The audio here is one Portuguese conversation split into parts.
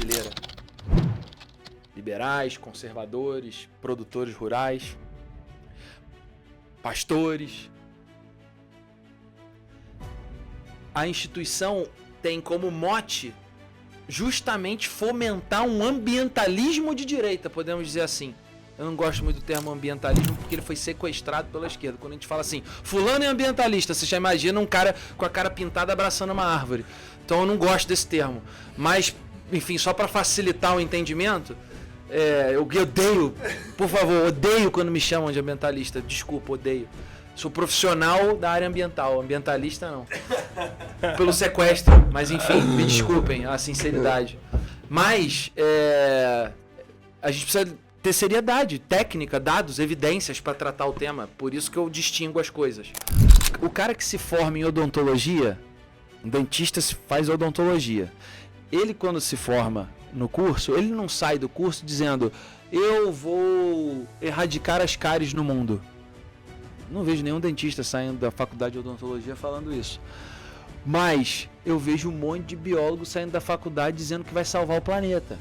brasileira. Liberais, conservadores, produtores rurais, pastores. A instituição tem como mote justamente fomentar um ambientalismo de direita, podemos dizer assim. Eu não gosto muito do termo ambientalismo porque ele foi sequestrado pela esquerda. Quando a gente fala assim, fulano é ambientalista, você já imagina um cara com a cara pintada abraçando uma árvore. Então eu não gosto desse termo. Mas, enfim, só para facilitar o entendimento, eu odeio, por favor, odeio quando me chamam de ambientalista. Desculpa, odeio. Sou profissional da área ambiental, ambientalista não. Pelo sequestro, mas enfim, me desculpem a sinceridade. Mas a gente precisa ter seriedade, técnica, dados, evidências para tratar o tema. Por isso que eu distingo as coisas. O cara que se forma em odontologia, um dentista faz odontologia. Ele, quando se forma no curso, ele não sai do curso dizendo: eu vou erradicar as cáries no mundo. Não vejo nenhum dentista saindo da faculdade de odontologia falando isso. Mas eu vejo um monte de biólogo saindo da faculdade dizendo que vai salvar o planeta,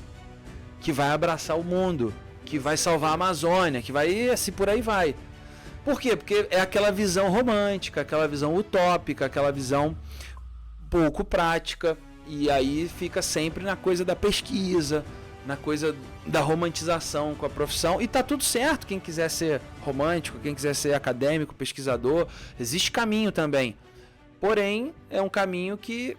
que vai abraçar o mundo, que vai salvar a Amazônia, que vai, assim por aí vai. Por quê? Porque é aquela visão romântica, aquela visão utópica, aquela visão pouco prática, e aí fica sempre na coisa da pesquisa, na coisa da romantização com a profissão, e tá tudo certo. Quem quiser ser romântico, quem quiser ser acadêmico, pesquisador, existe caminho também. Porém, é um caminho que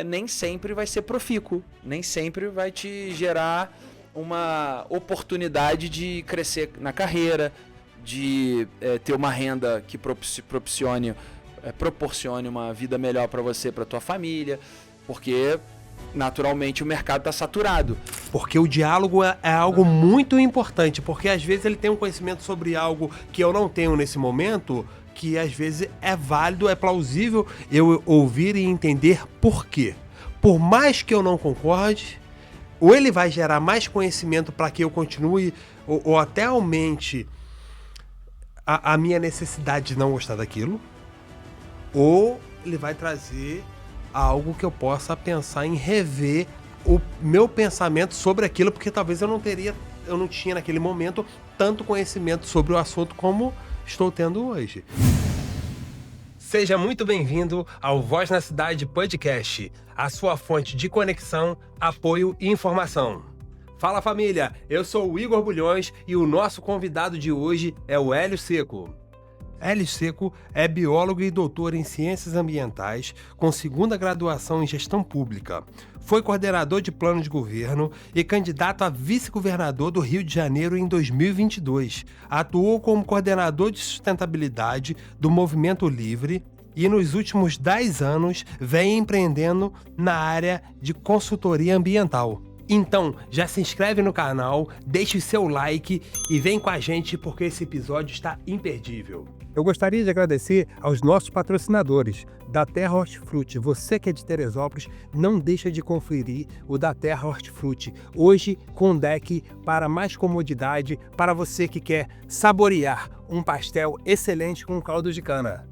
nem sempre vai ser profícuo, nem sempre vai te gerar uma oportunidade de crescer na carreira, de ter uma renda que proporcione uma vida melhor para você, para tua família, porque naturalmente o mercado está saturado. Porque o diálogo é algo muito importante, porque às vezes ele tem um conhecimento sobre algo que eu não tenho nesse momento, que às vezes é válido, é plausível eu ouvir e entender por quê. Por mais que eu não concorde, ou ele vai gerar mais conhecimento para que eu continue, ou até aumente a minha necessidade de não gostar daquilo, ou ele vai trazer algo que eu possa pensar em rever o meu pensamento sobre aquilo, porque talvez eu não tinha naquele momento tanto conhecimento sobre o assunto como estou tendo hoje. Seja muito bem-vindo ao Voz na Cidade Podcast, a sua fonte de conexão, apoio e informação. Fala família, eu sou o Igor Bulhões e o nosso convidado de hoje é o Hélio Seco. Hélio Seco é biólogo e doutor em Ciências Ambientais, com segunda graduação em Gestão Pública. Foi coordenador de plano de governo e candidato a vice-governador do Rio de Janeiro em 2022. Atuou como coordenador de sustentabilidade do Movimento Livre e nos últimos 10 anos vem empreendendo na área de consultoria ambiental. Então, já se inscreve no canal, deixe o seu like e vem com a gente porque esse episódio está imperdível. Eu gostaria de agradecer aos nossos patrocinadores, Da Terra Hortifruti. Você que é de Teresópolis, não deixa de conferir o Da Terra Hortifruti. Hoje com deck para mais comodidade, para você que quer saborear um pastel excelente com caldo de cana.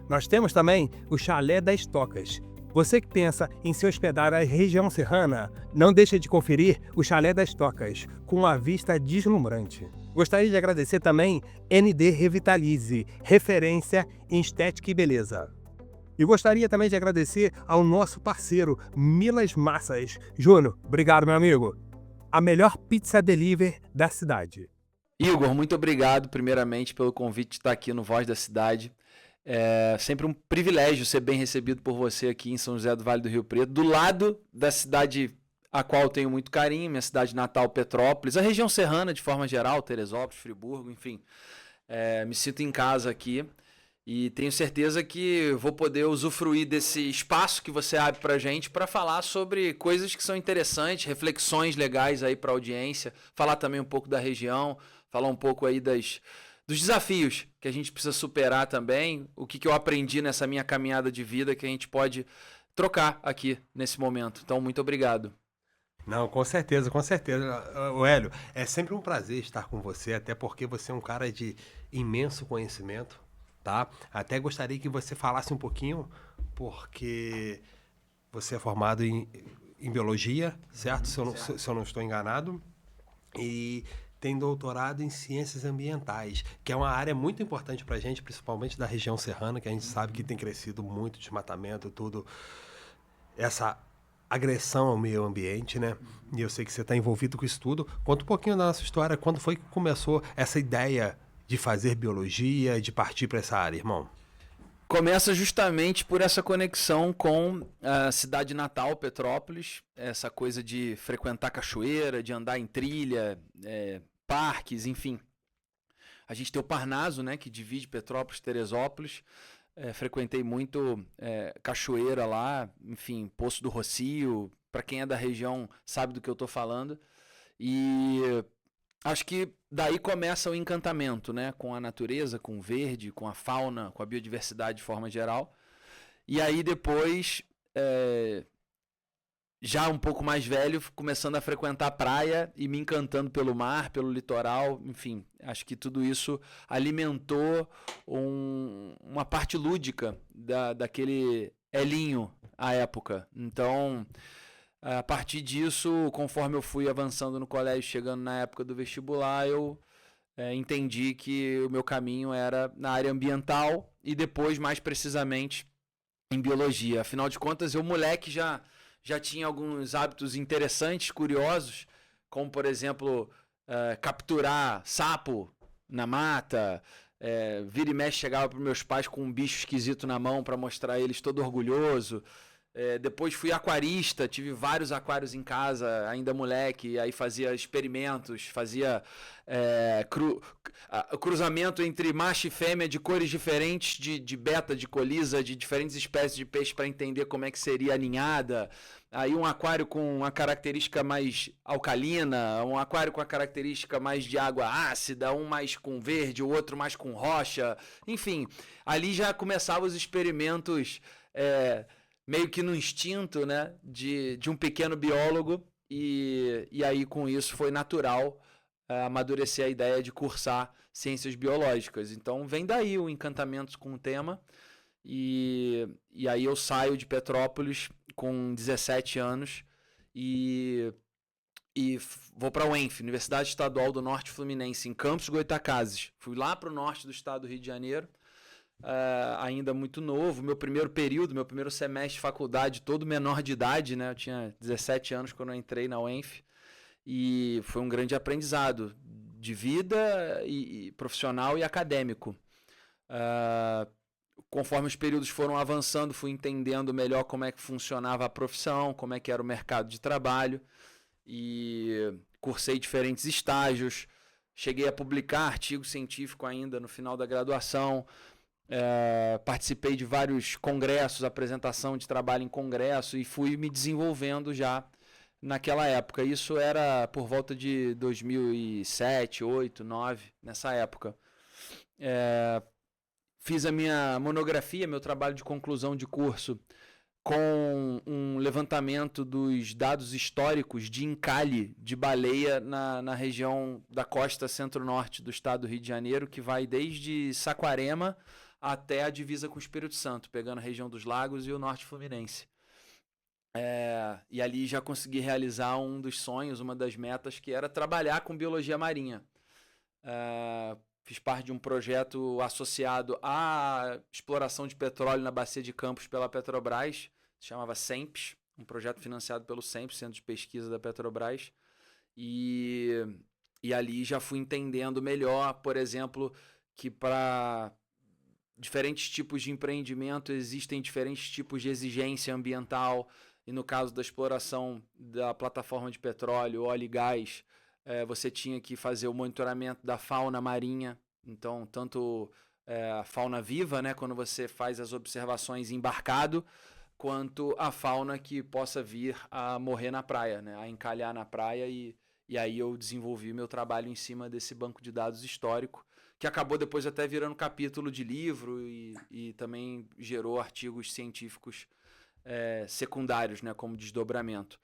Nós temos também o Chalé das Tocas. Você que pensa em se hospedar na região serrana, não deixa de conferir o Chalé das Tocas, com uma vista deslumbrante. Gostaria de agradecer também ND Revitalize, referência em estética e beleza. E gostaria também de agradecer ao nosso parceiro, Milas Massas. Júnior, obrigado, meu amigo. A melhor pizza delivery da cidade. Igor, muito obrigado primeiramente pelo convite de estar aqui no Voz da Cidade. É sempre um privilégio ser bem recebido por você aqui em São José do Vale do Rio Preto, do lado da cidade a qual eu tenho muito carinho, minha cidade natal, Petrópolis, a região serrana de forma geral, Teresópolis, Friburgo, enfim. Me sinto em casa aqui e tenho certeza que vou poder usufruir desse espaço que você abre pra gente para falar sobre coisas que são interessantes, reflexões legais aí para a audiência, falar também um pouco da região, falar um pouco aí dos desafios que a gente precisa superar também, o que eu aprendi nessa minha caminhada de vida que a gente pode trocar aqui nesse momento. Então, muito obrigado. Não, com certeza, com certeza. Hélio, é sempre um prazer estar com você, até porque você é um cara de imenso conhecimento, tá? Até gostaria que você falasse um pouquinho, porque você é formado em biologia, certo? Se eu não estou enganado. E tem doutorado em ciências ambientais, que é uma área muito importante para a gente, principalmente da região serrana, que a gente sabe que tem crescido muito desmatamento, tudo, essa agressão ao meio ambiente, né? E eu sei que você está envolvido com isso tudo. Conta um pouquinho da nossa história, quando foi que começou essa ideia de fazer biologia, de partir para essa área, irmão? Começa justamente por essa conexão com a cidade natal, Petrópolis, essa coisa de frequentar cachoeira, de andar em trilha, parques, enfim. A gente tem o Parnaso, né, que divide Petrópolis e Teresópolis. Frequentei muito cachoeira lá, enfim, Poço do Rocio. Para quem é da região sabe do que eu estou falando. E acho que daí começa o encantamento, né? Com a natureza, com o verde, com a fauna, com a biodiversidade de forma geral. E aí depois, já um pouco mais velho, começando a frequentar a praia e me encantando pelo mar, pelo litoral, enfim. Acho que tudo isso alimentou uma parte lúdica daquele Elinho à época. Então, a partir disso, conforme eu fui avançando no colégio, chegando na época do vestibular, eu entendi que o meu caminho era na área ambiental e depois, mais precisamente, em biologia. Afinal de contas, eu, moleque, já tinha alguns hábitos interessantes, curiosos, como, por exemplo, capturar sapo na mata. Vira e mexe, chegava para meus pais com um bicho esquisito na mão para mostrar a eles todo orgulhoso. Depois fui aquarista, tive vários aquários em casa, ainda moleque, aí fazia experimentos, fazia cruzamento entre macho e fêmea de cores diferentes, de beta, de colisa, de diferentes espécies de peixe para entender como é que seria a ninhada. Aí um aquário com uma característica mais alcalina, um aquário com a característica mais de água ácida, um mais com verde, o outro mais com rocha. Enfim, ali já começavam os experimentos meio que no instinto, né, de um pequeno biólogo, e aí com isso foi natural amadurecer a ideia de cursar ciências biológicas. Então vem daí o encantamento com o tema, e aí eu saio de Petrópolis com 17 anos e vou para a UENF, Universidade Estadual do Norte Fluminense, em Campos Goytacazes. Fui lá para o norte do estado do Rio de Janeiro, ainda muito novo, meu primeiro semestre de faculdade, todo menor de idade, né? Eu tinha 17 anos quando eu entrei na UENF, e foi um grande aprendizado de vida e profissional e acadêmico. Conforme os períodos foram avançando, fui entendendo melhor como é que funcionava a profissão, como é que era o mercado de trabalho, e cursei diferentes estágios, cheguei a publicar artigo científico ainda no final da graduação. Participei de vários congressos, apresentação de trabalho em congresso, e fui me desenvolvendo já naquela época. Isso era por volta de 2007, 2008, 2009, nessa época. Fiz a minha monografia, meu trabalho de conclusão de curso, com um levantamento dos dados históricos de encalhe de baleia na região da costa centro-norte do estado do Rio de Janeiro, que vai desde Saquarema até a divisa com o Espírito Santo, pegando a região dos lagos e o norte fluminense. E ali já consegui realizar um dos sonhos, uma das metas, que era trabalhar com biologia marinha. Fiz parte de um projeto associado à exploração de petróleo na Bacia de Campos pela Petrobras, se chamava SEMPES, um projeto financiado pelo SEMPES, Centro de Pesquisa da Petrobras, e ali já fui entendendo melhor, por exemplo, que para diferentes tipos de empreendimento existem diferentes tipos de exigência ambiental, e no caso da exploração da plataforma de petróleo, óleo e gás, você tinha que fazer o monitoramento da fauna marinha, então tanto a fauna viva, né, quando você faz as observações embarcado, quanto a fauna que possa vir a morrer na praia, né, a encalhar na praia, e aí eu desenvolvi meu trabalho em cima desse banco de dados histórico, que acabou depois até virando capítulo de livro e também gerou artigos científicos secundários, né, como desdobramento.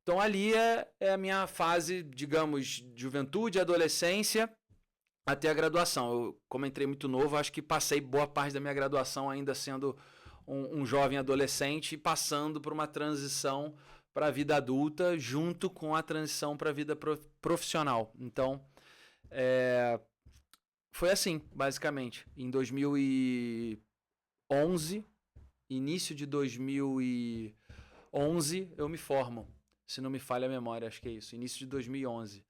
Então ali é a minha fase, digamos, juventude, adolescência, até a graduação. Eu, como entrei muito novo, acho que passei boa parte da minha graduação ainda sendo um jovem adolescente e passando por uma transição para a vida adulta, junto com a transição para a vida profissional. Então, foi assim, basicamente. Em 2011, início de 2011, eu me formo. Se não me falha a memória, acho que é isso. Início de 2011.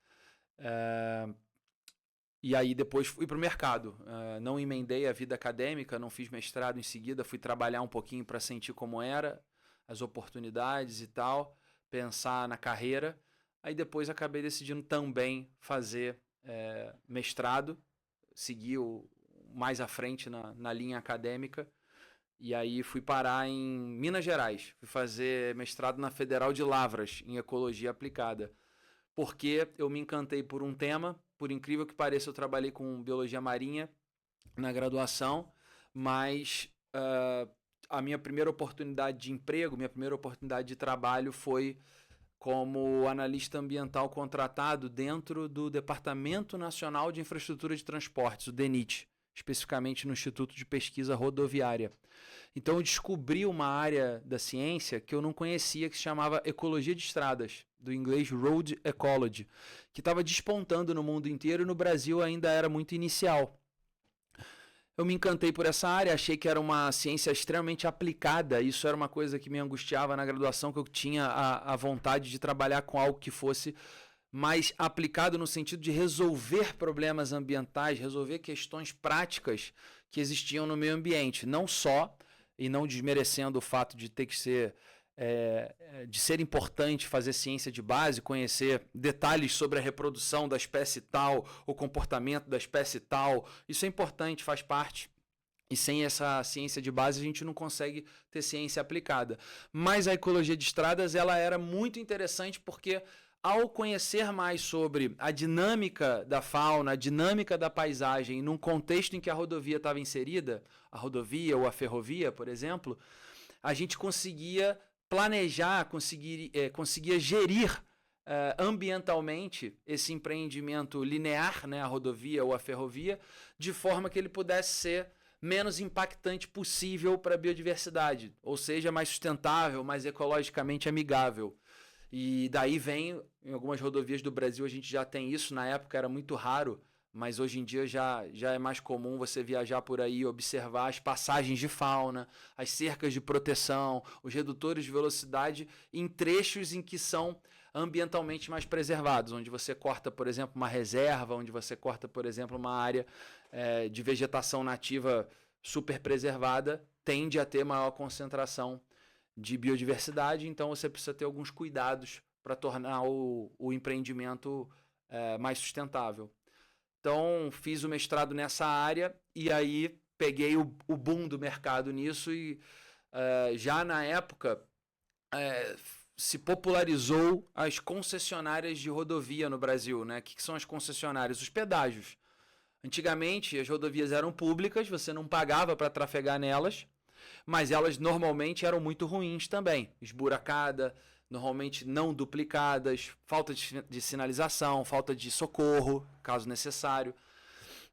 E aí depois fui para o mercado. Não emendei a vida acadêmica, não fiz mestrado em seguida, fui trabalhar um pouquinho para sentir como era, as oportunidades e tal, pensar na carreira. Aí depois acabei decidindo também fazer mestrado, seguir mais à frente na linha acadêmica. E aí fui parar em Minas Gerais. Fui fazer mestrado na Federal de Lavras, em Ecologia Aplicada. Porque eu me encantei por um tema. Por incrível que pareça, eu trabalhei com Biologia Marinha na graduação. Mas a minha primeira oportunidade de emprego, minha primeira oportunidade de trabalho foi como analista ambiental contratado dentro do Departamento Nacional de Infraestrutura de Transportes, o DENIT, especificamente no Instituto de Pesquisa Rodoviária. Então eu descobri uma área da ciência que eu não conhecia, que se chamava Ecologia de Estradas, do inglês Road Ecology, que estava despontando no mundo inteiro e no Brasil ainda era muito inicial. Eu me encantei por essa área, achei que era uma ciência extremamente aplicada, isso era uma coisa que me angustiava na graduação, que eu tinha a vontade de trabalhar com algo que fosse mais aplicado no sentido de resolver problemas ambientais, resolver questões práticas que existiam no meio ambiente, não só, e não desmerecendo o fato de ter que ser de ser importante fazer ciência de base, conhecer detalhes sobre a reprodução da espécie tal, o comportamento da espécie tal. Isso é importante, faz parte. E sem essa ciência de base a gente não consegue ter ciência aplicada. Mas a ecologia de estradas ela era muito interessante porque ao conhecer mais sobre a dinâmica da fauna, a dinâmica da paisagem, num contexto em que a rodovia estava inserida, a rodovia ou a ferrovia, por exemplo, a gente conseguia planejar, conseguia gerir ambientalmente esse empreendimento linear, né, a rodovia ou a ferrovia, de forma que ele pudesse ser menos impactante possível para a biodiversidade, ou seja, mais sustentável, mais ecologicamente amigável. E daí vem, em algumas rodovias do Brasil a gente já tem isso, na época era muito raro, mas hoje em dia já é mais comum você viajar por aí e observar as passagens de fauna, as cercas de proteção, os redutores de velocidade em trechos em que são ambientalmente mais preservados, onde você corta, por exemplo, uma reserva, onde você corta, por exemplo, uma área de vegetação nativa super preservada, tende a ter maior concentração de biodiversidade, então você precisa ter alguns cuidados para tornar o empreendimento mais sustentável. Então, fiz o mestrado nessa área e aí peguei o boom do mercado nisso e já na época se popularizou as concessionárias de rodovia no Brasil, né? O que são as concessionárias? Os pedágios. Antigamente, as rodovias eram públicas, você não pagava para trafegar nelas, mas elas normalmente eram muito ruins também, esburacada, normalmente não duplicadas, falta de sinalização, falta de socorro, caso necessário.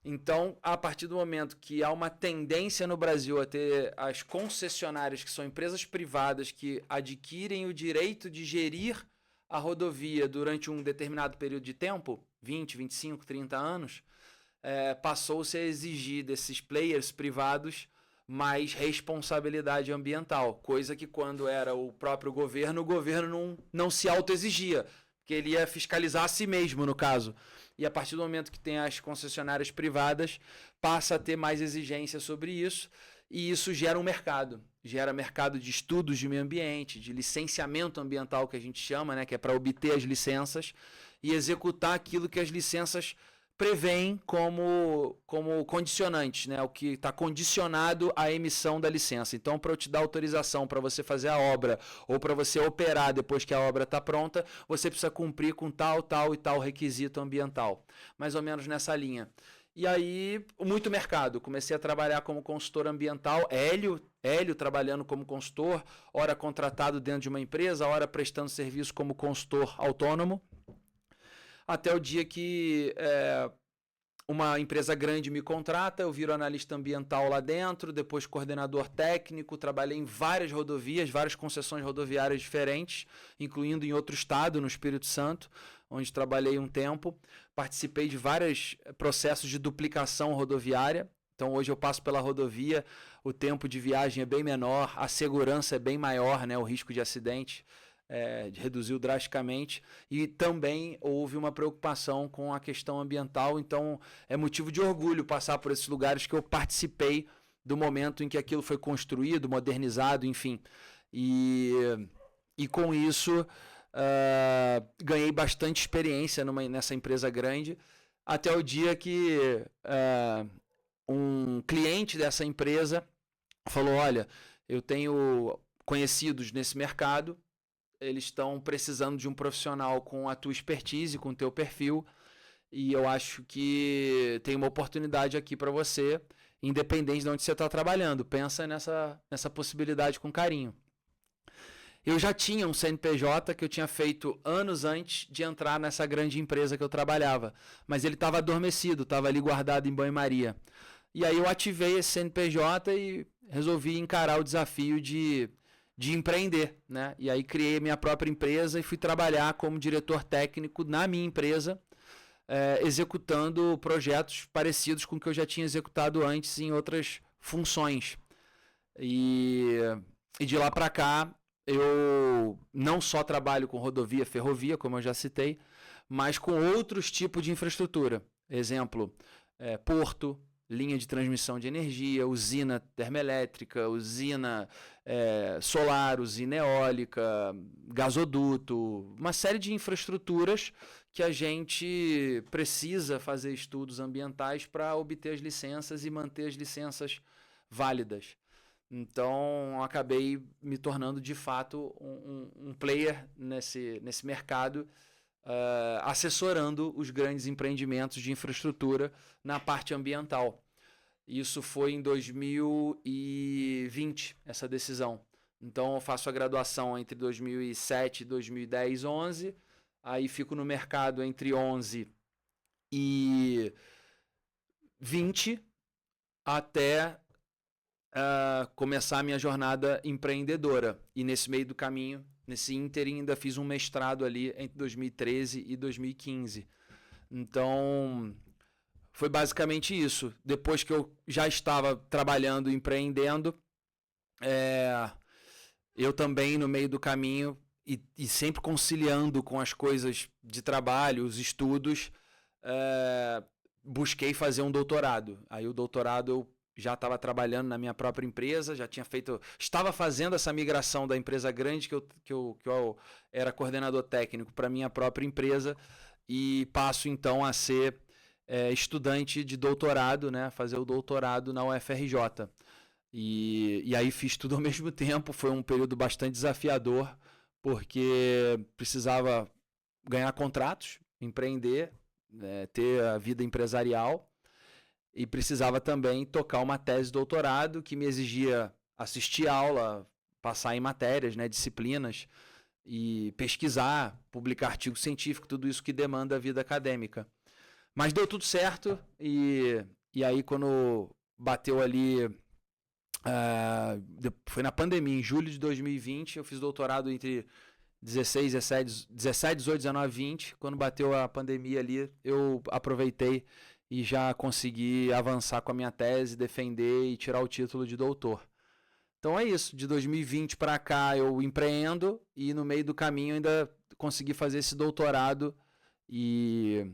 Então, a partir do momento que há uma tendência no Brasil a ter as concessionárias, que são empresas privadas que adquirem o direito de gerir a rodovia durante um determinado período de tempo, 20, 25, 30 anos, passou-se a exigir desses players privados mais responsabilidade ambiental, coisa que quando era o próprio governo, o governo não se autoexigia, porque ele ia fiscalizar a si mesmo, no caso. E a partir do momento que tem as concessionárias privadas, passa a ter mais exigência sobre isso, e isso gera um mercado. Gera mercado de estudos de meio ambiente, de licenciamento ambiental, que a gente chama, né, que é para obter as licenças e executar aquilo que as licenças prevêem como condicionantes, né? O que está condicionado à emissão da licença. Então, para eu te dar autorização para você fazer a obra ou para você operar depois que a obra está pronta, você precisa cumprir com tal, tal e tal requisito ambiental. Mais ou menos nessa linha. E aí, muito mercado. Comecei a trabalhar como consultor ambiental, Hélio trabalhando como consultor, ora contratado dentro de uma empresa, ora prestando serviço como consultor autônomo. Até o dia que uma empresa grande me contrata, eu viro analista ambiental lá dentro, depois coordenador técnico, trabalhei em várias rodovias, várias concessões rodoviárias diferentes, incluindo em outro estado, no Espírito Santo, onde trabalhei um tempo. Participei de vários processos de duplicação rodoviária. Então hoje eu passo pela rodovia, o tempo de viagem é bem menor, a segurança é bem maior, né? O risco de acidente reduziu drasticamente, e também houve uma preocupação com a questão ambiental. Então é motivo de orgulho passar por esses lugares que eu participei do momento em que aquilo foi construído, modernizado, enfim. E com isso ganhei bastante experiência nessa empresa grande, até o dia que um cliente dessa empresa falou: olha, eu tenho conhecidos nesse mercado, eles estão precisando de um profissional com a tua expertise, com o teu perfil, e eu acho que tem uma oportunidade aqui para você, independente de onde você está trabalhando. Pensa nessa possibilidade com carinho. Eu já tinha um CNPJ que eu tinha feito anos antes de entrar nessa grande empresa que eu trabalhava, mas ele estava adormecido, estava ali guardado em banho-maria. E aí eu ativei esse CNPJ e resolvi encarar o desafio de empreender, né? E aí criei minha própria empresa e fui trabalhar como diretor técnico na minha empresa, executando projetos parecidos com o que eu já tinha executado antes em outras funções. E de lá para cá, eu não só trabalho com rodovia, ferrovia, como eu já citei, mas com outros tipos de infraestrutura. Exemplo, porto, linha de transmissão de energia, usina termoelétrica, usina solar, usina eólica, gasoduto, uma série de infraestruturas que a gente precisa fazer estudos ambientais para obter as licenças e manter as licenças válidas. Então, acabei me tornando, de fato, um player nesse mercado, assessorando os grandes empreendimentos de infraestrutura na parte ambiental. Isso foi em 2020, essa decisão. Então, eu faço a graduação entre 2007 e 2010, 11. Aí fico no mercado entre 11 e 20, até começar a minha jornada empreendedora. E nesse meio do caminho, nesse ínterim, ainda fiz um mestrado ali entre 2013 e 2015. Então, foi basicamente isso. Depois que eu já estava trabalhando, empreendendo, eu também, no meio do caminho, e sempre conciliando com as coisas de trabalho, os estudos, busquei fazer um doutorado. Aí o doutorado eu já estava trabalhando na minha própria empresa, estava fazendo essa migração da empresa grande que eu era coordenador técnico para minha própria empresa, e passo então a ser estudante de doutorado, né, fazer o doutorado na UFRJ. E aí fiz tudo ao mesmo tempo. Foi um período bastante desafiador, porque precisava ganhar contratos, empreender, ter a vida empresarial, e precisava também tocar uma tese de doutorado que me exigia assistir aula, passar em matérias, né, disciplinas, e pesquisar, publicar artigo científico, tudo isso que demanda a vida acadêmica. Mas deu tudo certo, e aí quando bateu ali, foi na pandemia, em julho de 2020, eu fiz doutorado entre 17, 18, 19, 20. Quando bateu a pandemia ali, eu aproveitei e já consegui avançar com a minha tese, defender e tirar o título de doutor. Então é isso, de 2020 para cá eu empreendo, e no meio do caminho ainda consegui fazer esse doutorado, e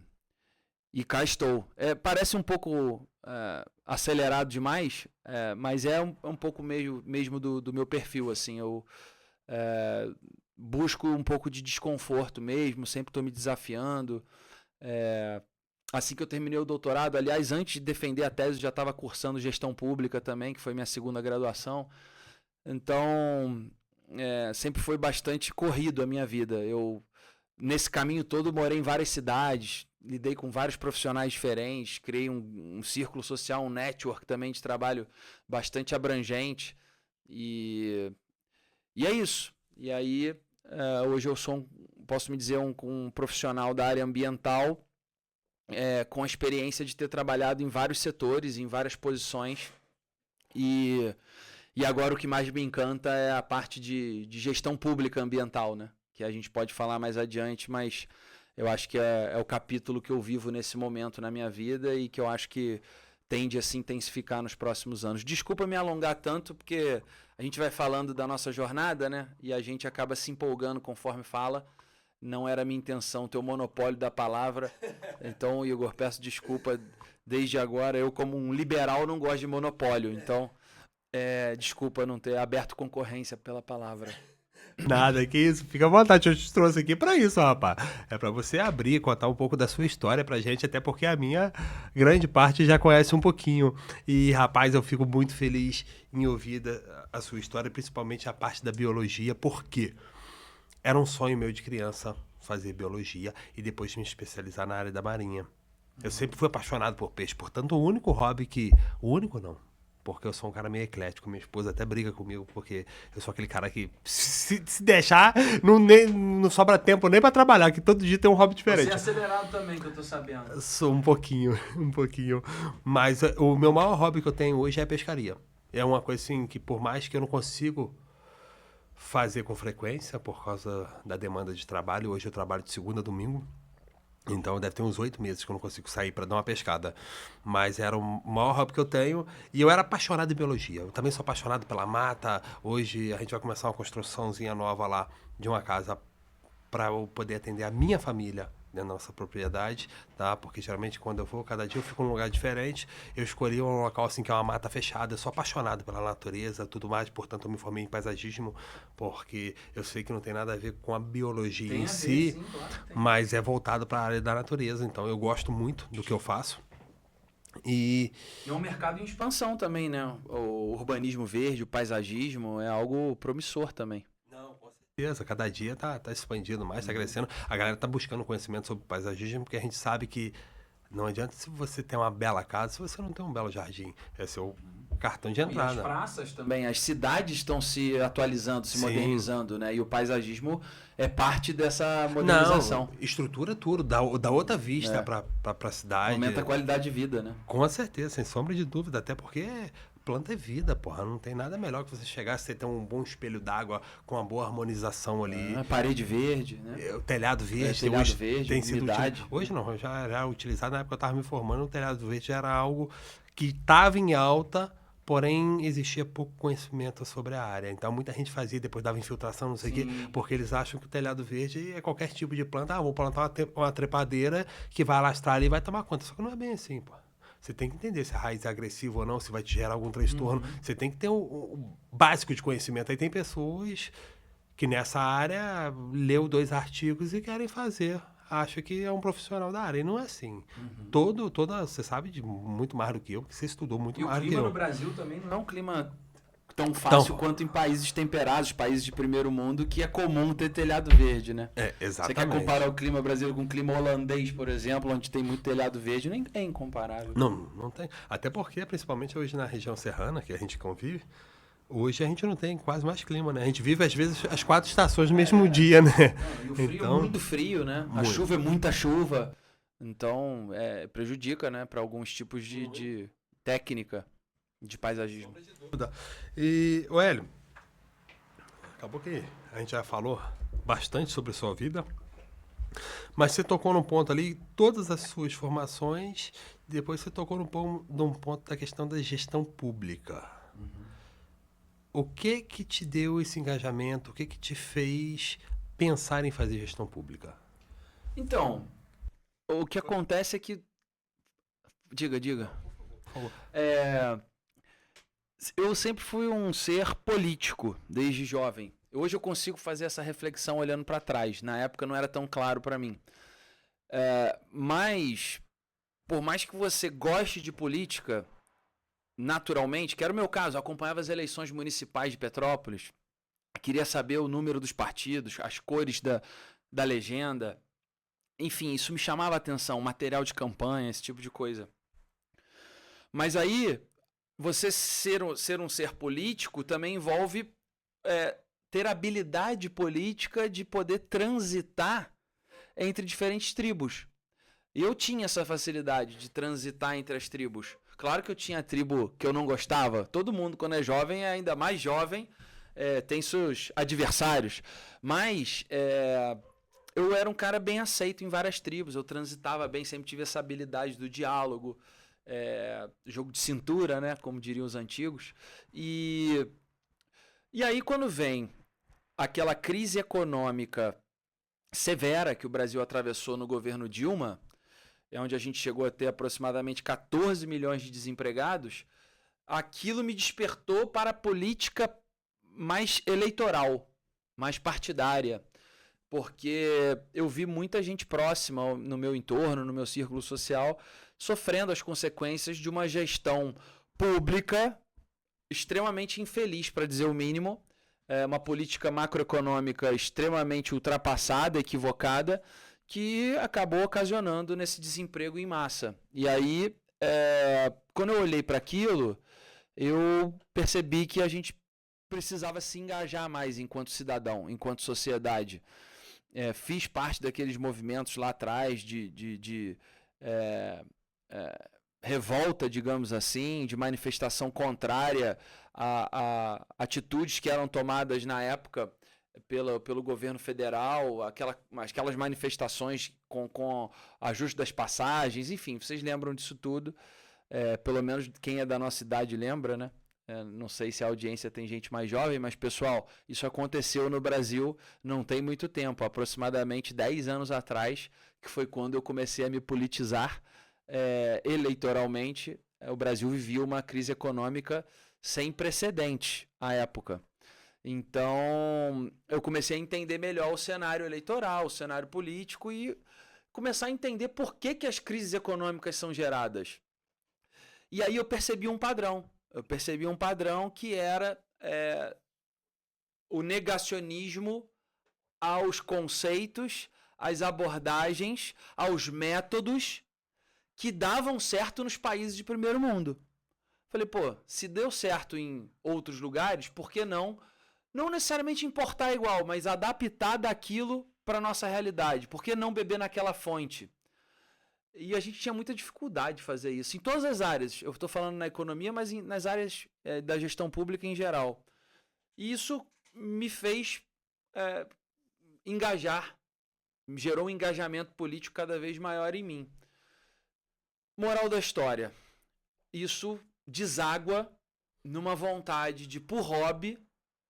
cá estou. Parece um pouco acelerado demais, mas é um pouco mesmo do meu perfil, assim. Eu busco um pouco de desconforto mesmo, sempre estou me desafiando. Assim que eu terminei o doutorado, aliás, antes de defender a tese, eu já estava cursando gestão pública também, que foi minha segunda graduação. Então, sempre foi bastante corrido a minha vida. Eu, nesse caminho todo, morei em várias cidades, lidei com vários profissionais diferentes, criei um círculo social, um network também de trabalho bastante abrangente. E é isso. E aí, hoje eu sou, posso me dizer, um profissional da área ambiental, com a experiência de ter trabalhado em vários setores, em várias posições. E agora o que mais me encanta é a parte de gestão pública ambiental, né? Que a gente pode falar mais adiante, mas eu acho que é o capítulo que eu vivo nesse momento na minha vida e que eu acho que tende a se intensificar nos próximos anos. Desculpa me alongar tanto, porque a gente vai falando da nossa jornada, né? E a gente acaba se empolgando conforme fala. Não era minha intenção ter o monopólio da palavra. Então, Igor, peço desculpa desde agora. Eu, como um liberal, não gosto de monopólio. Então, desculpa não ter aberto concorrência pela palavra. Nada, que isso. Fica à vontade, eu te trouxe aqui pra isso, rapaz. É pra você abrir, contar um pouco da sua história pra gente, até porque a minha grande parte já conhece um pouquinho. E, rapaz, eu fico muito feliz em ouvir a sua história, principalmente a parte da biologia. Por quê? Era um sonho meu de criança fazer biologia e depois me especializar na área da marinha. Eu sempre fui apaixonado por peixe, portanto, o único hobby que... O único não, porque eu sou um cara meio eclético. Minha esposa até briga comigo, porque eu sou aquele cara que, se deixar, não sobra tempo nem pra trabalhar, que todo dia tem um hobby diferente. Você é acelerado também, que eu tô sabendo. Sou um pouquinho. Mas o meu maior hobby que eu tenho hoje é a pescaria. É uma coisa assim que, por mais que eu não consigo fazer com frequência, por causa da demanda de trabalho, hoje eu trabalho de segunda a domingo, então deve ter uns 8 meses que eu não consigo sair para dar uma pescada. Mas era o maior hobby que eu tenho. E eu era apaixonado em biologia. Eu também sou apaixonado pela mata. Hoje a gente vai começar uma construçãozinha nova lá de uma casa para eu poder atender a minha família dentro da nossa propriedade, tá? Porque geralmente quando eu vou, cada dia eu fico num lugar diferente. Eu escolhi um local assim que é uma mata fechada. Eu sou apaixonado pela natureza, tudo mais. Portanto, eu me formei em paisagismo, porque eu sei que não tem nada a ver com a biologia Tem em a ver, si, sim, claro que tem. mas é voltado para a área da natureza. Então, eu gosto muito do que eu faço. E é um mercado em expansão também, né? O urbanismo verde, o paisagismo é algo promissor também. não, com certeza, cada dia tá expandindo mais, tá crescendo. A galera tá buscando conhecimento sobre paisagismo, porque a gente sabe que não adianta se você tem uma bela casa, se você não tem um belo jardim. É seu cartão de E as entrada. praças também, as cidades estão se atualizando, se Sim. modernizando, né? E o paisagismo é parte dessa modernização. Não, estrutura tudo, dá outra vista pra cidade. Aumenta a qualidade de vida, né? Com certeza, sem sombra de dúvida, até porque planta é vida, porra. Não tem nada melhor que você chegar, você ter um bom espelho d'água com uma boa harmonização ali. Parede verde, né? O telhado verde, telhado hoje verde, tem sido umidade. hoje não, já era utilizado. Na época que eu estava me formando, o telhado verde era algo que estava em alta, porém existia pouco conhecimento sobre a área. Então muita gente fazia, depois dava infiltração, não sei o quê, porque eles acham que o telhado verde é qualquer tipo de planta. Vou plantar uma trepadeira que vai alastrar ali e vai tomar conta. Só que não é bem assim, pô. Você tem que entender se a raiz é agressiva ou não, se vai te gerar algum transtorno. Você tem que ter o básico de conhecimento. Aí tem pessoas que nessa área leu 2 artigos e querem fazer. Acha que é um profissional da área. E não é assim. Você sabe de muito mais do que eu, porque você estudou muito E o mais do que clima eu. no Brasil também não é um clima tão fácil quanto em países temperados, países de primeiro mundo, que é comum ter telhado verde, né? É, exatamente. Você quer comparar o clima brasileiro com o clima holandês, por exemplo, onde tem muito telhado verde, nem é incomparável. Não tem. Até porque, principalmente hoje na região serrana, que a gente convive, hoje a gente não tem quase mais clima, né? A gente vive, às vezes, as 4 estações no mesmo dia, né? E o frio é muito frio, né? A chuva é muita chuva. Então, prejudica, né? Para alguns tipos de técnica de paisagismo. E, Hélio, acabou que a gente já falou bastante sobre a sua vida, mas você tocou num ponto ali, todas as suas formações, depois você tocou num ponto da questão da gestão pública. O que te deu esse engajamento? O que te fez pensar em fazer gestão pública? Então, o que acontece é que... Diga. Por favor. Eu sempre fui um ser político, desde jovem. Hoje eu consigo fazer essa reflexão olhando para trás. Na época não era tão claro para mim. Mas, por mais que você goste de política, naturalmente, que era o meu caso, eu acompanhava as eleições municipais de Petrópolis, queria saber o número dos partidos, as cores da legenda. Enfim, isso me chamava a atenção, material de campanha, esse tipo de coisa. Mas aí... Você ser um ser político também envolve ter habilidade política de poder transitar entre diferentes tribos. E eu tinha essa facilidade de transitar entre as tribos. Claro que eu tinha tribo que eu não gostava. Todo mundo, quando é jovem, é ainda mais jovem, tem seus adversários. Mas eu era um cara bem aceito em várias tribos. Eu transitava bem, sempre tive essa habilidade do diálogo, jogo de cintura, né? Como diriam os antigos. E aí, quando vem aquela crise econômica severa que o Brasil atravessou no governo Dilma, onde a gente chegou a ter aproximadamente 14 milhões de desempregados, aquilo me despertou para a política mais eleitoral, mais partidária, porque eu vi muita gente próxima no meu entorno, no meu círculo social, sofrendo as consequências de uma gestão pública extremamente infeliz, para dizer o mínimo, uma política macroeconômica extremamente ultrapassada, equivocada, que acabou ocasionando nesse desemprego em massa. E aí, quando eu olhei para aquilo, eu percebi que a gente precisava se engajar mais enquanto cidadão, enquanto sociedade. Fiz parte daqueles movimentos lá atrás de revolta, digamos assim, de manifestação contrária a atitudes que eram tomadas na época pelo governo federal, aquelas manifestações com ajuste das passagens, enfim, vocês lembram disso tudo, pelo menos quem é da nossa idade lembra, né? Não sei se a audiência tem gente mais jovem, mas, pessoal, isso aconteceu no Brasil não tem muito tempo, aproximadamente 10 anos atrás, que foi quando eu comecei a me politizar eleitoralmente. O Brasil vivia uma crise econômica sem precedente à época. Então, eu comecei a entender melhor o cenário eleitoral, o cenário político e começar a entender por que as crises econômicas são geradas. E aí eu percebi um padrão. Eu percebi um padrão que era o negacionismo aos conceitos, às abordagens, aos métodos que davam certo nos países de primeiro mundo. Falei, pô, se deu certo em outros lugares, por que não necessariamente importar igual, mas adaptar daquilo para a nossa realidade? Por que não beber naquela fonte? E a gente tinha muita dificuldade de fazer isso. Em todas as áreas. Eu estou falando na economia, mas nas áreas da gestão pública em geral. E isso me fez engajar. Gerou um engajamento político cada vez maior em mim. Moral da história. Isso deságua numa vontade de, por hobby,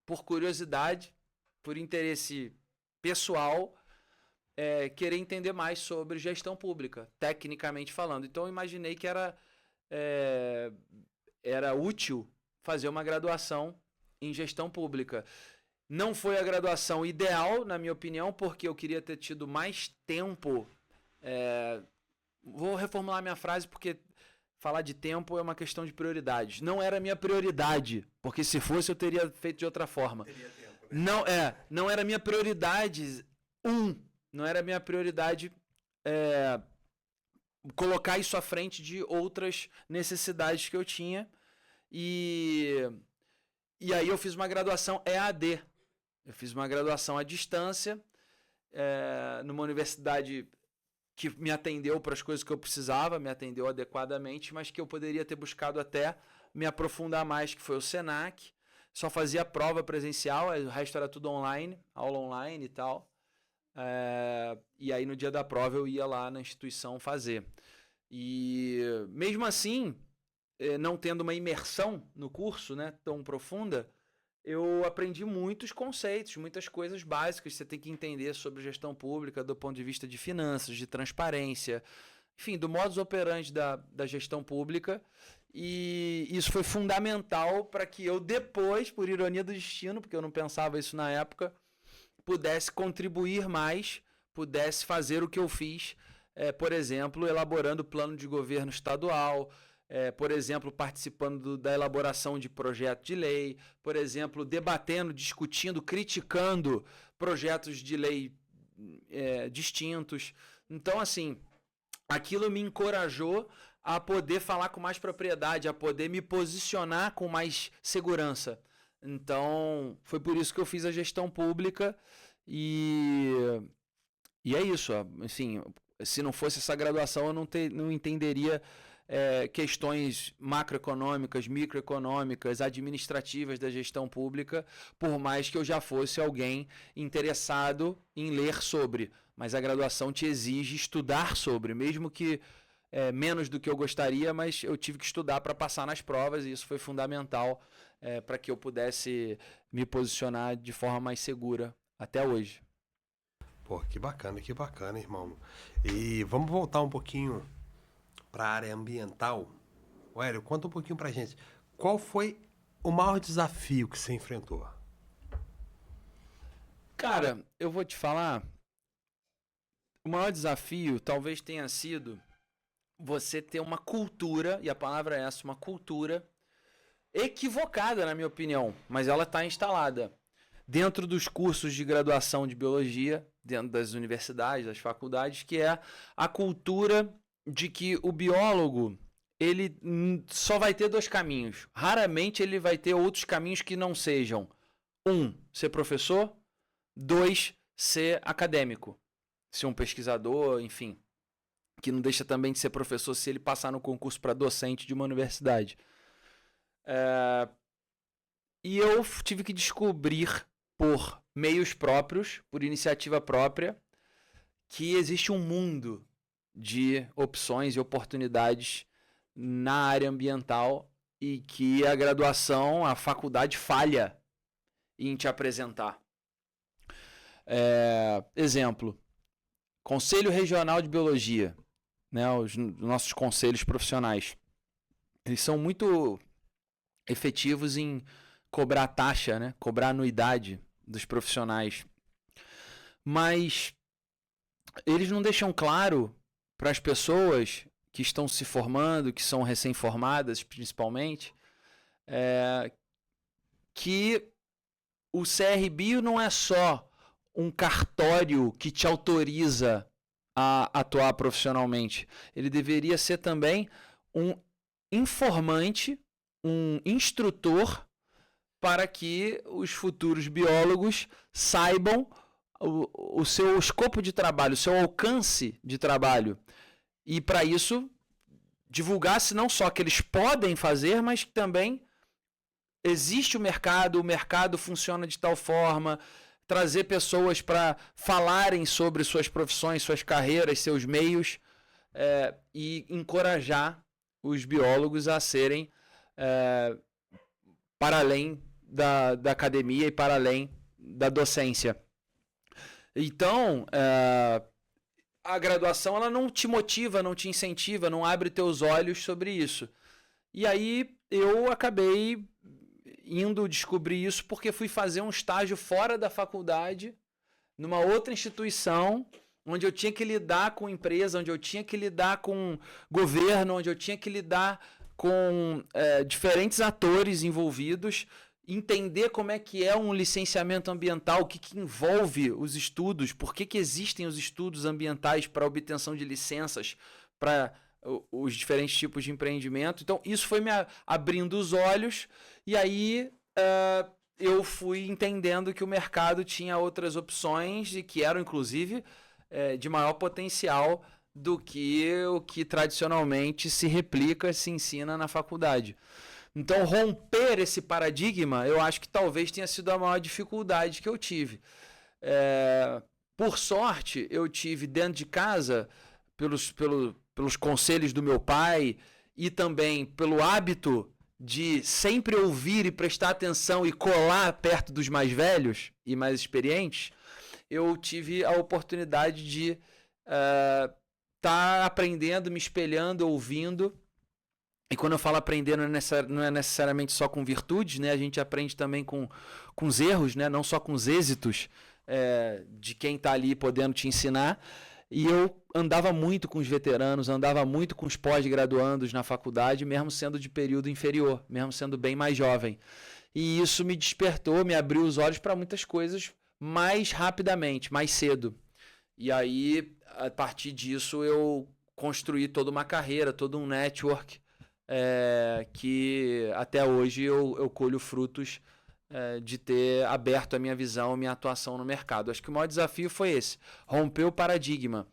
por curiosidade, por interesse pessoal, querer entender mais sobre gestão pública, tecnicamente falando. Então eu imaginei que era útil fazer uma graduação em gestão pública. Não foi a graduação ideal, na minha opinião, porque eu queria ter tido mais tempo. Vou reformular minha frase porque falar de tempo é uma questão de prioridades. Não era a minha prioridade, porque se fosse eu teria feito de outra forma. Teria tempo, né? Não era a minha prioridade. Não era a minha prioridade colocar isso à frente de outras necessidades que eu tinha. E aí eu fiz uma graduação EAD. Eu fiz uma graduação à distância, numa universidade que me atendeu para as coisas que eu precisava, me atendeu adequadamente, mas que eu poderia ter buscado até me aprofundar mais, que foi o Senac. Só fazia prova presencial, o resto era tudo online, aula online e tal. E aí no dia da prova eu ia lá na instituição fazer. E mesmo assim, não tendo uma imersão no curso, né, tão profunda, eu aprendi muitos conceitos, muitas coisas básicas que você tem que entender sobre gestão pública do ponto de vista de finanças, de transparência, enfim, do modus operandi da gestão pública. E isso foi fundamental para que eu depois, por ironia do destino, porque eu não pensava isso na época, pudesse contribuir mais, pudesse fazer o que eu fiz, por exemplo, elaborando o plano de governo estadual, por exemplo, participando da elaboração de projeto de lei, por exemplo, debatendo, discutindo, criticando projetos de lei distintos. Então, assim, aquilo me encorajou a poder falar com mais propriedade, a poder me posicionar com mais segurança. Então, foi por isso que eu fiz a gestão pública e é isso. Assim, Se não fosse essa graduação, eu não entenderia questões macroeconômicas, microeconômicas, administrativas da gestão pública, por mais que eu já fosse alguém interessado em ler sobre. Mas a graduação te exige estudar sobre, mesmo que menos do que eu gostaria, mas eu tive que estudar para passar nas provas e isso foi fundamental para que eu pudesse me posicionar de forma mais segura até hoje. Pô, que bacana, irmão. E vamos voltar um pouquinho para a área ambiental. Hélio, conta um pouquinho pra gente. Qual foi o maior desafio que você enfrentou? Cara, eu vou te falar, o maior desafio talvez tenha sido você ter uma cultura, e a palavra é essa, uma cultura equivocada, na minha opinião, mas ela está instalada dentro dos cursos de graduação de biologia, dentro das universidades, das faculdades, que é a cultura de que o biólogo ele só vai ter 2 caminhos. Raramente ele vai ter outros caminhos que não sejam 1, ser professor, 2, ser acadêmico, ser um pesquisador, enfim, que não deixa também de ser professor se ele passar no concurso para docente de uma universidade. E eu tive que descobrir por meios próprios, por iniciativa própria, que existe um mundo de opções e oportunidades na área ambiental e que a graduação, a faculdade falha em te apresentar. Exemplo, Conselho Regional de Biologia, né, os nossos conselhos profissionais, eles são muito efetivos em cobrar taxa, né, cobrar anuidade dos profissionais, mas eles não deixam claro para as pessoas que estão se formando, que são recém-formadas principalmente, que o CRBio não é só um cartório que te autoriza a atuar profissionalmente. Ele deveria ser também um informante, um instrutor para que os futuros biólogos saibam o seu escopo de trabalho, o seu alcance de trabalho. E para isso, divulgasse não só que eles podem fazer, mas que também existe o mercado funciona de tal forma, trazer pessoas para falarem sobre suas profissões, suas carreiras, seus meios, e encorajar os biólogos a serem para além da academia e para além da docência. Então, a graduação ela não te motiva, não te incentiva, não abre teus olhos sobre isso. E aí eu acabei indo descobrir isso porque fui fazer um estágio fora da faculdade, numa outra instituição, onde eu tinha que lidar com empresa, onde eu tinha que lidar com governo, onde eu tinha que lidar com diferentes atores envolvidos, entender como é que é um licenciamento ambiental, o que envolve os estudos, por que existem os estudos ambientais para obtenção de licenças para os diferentes tipos de empreendimento. Então, isso foi me abrindo os olhos e aí eu fui entendendo que o mercado tinha outras opções e que eram, inclusive, de maior potencial do que o que tradicionalmente se replica, se ensina na faculdade. Então, romper esse paradigma, eu acho que talvez tenha sido a maior dificuldade que eu tive. Por sorte, eu tive dentro de casa, pelos conselhos do meu pai e também pelo hábito de sempre ouvir e prestar atenção e colar perto dos mais velhos e mais experientes, eu tive a oportunidade de estar aprendendo, me espelhando, ouvindo. E quando eu falo aprender, não é necessariamente só com virtudes, né? A gente aprende também com os erros, né? Não só com os êxitos de quem está ali podendo te ensinar. E eu andava muito com os veteranos, andava muito com os pós-graduandos na faculdade, mesmo sendo de período inferior, mesmo sendo bem mais jovem. E isso me despertou, me abriu os olhos para muitas coisas mais rapidamente, mais cedo. E aí, a partir disso, eu construí toda uma carreira, todo um network, que até hoje eu colho frutos de ter aberto a minha visão, a minha atuação no mercado. Acho que o maior desafio foi esse, romper o paradigma.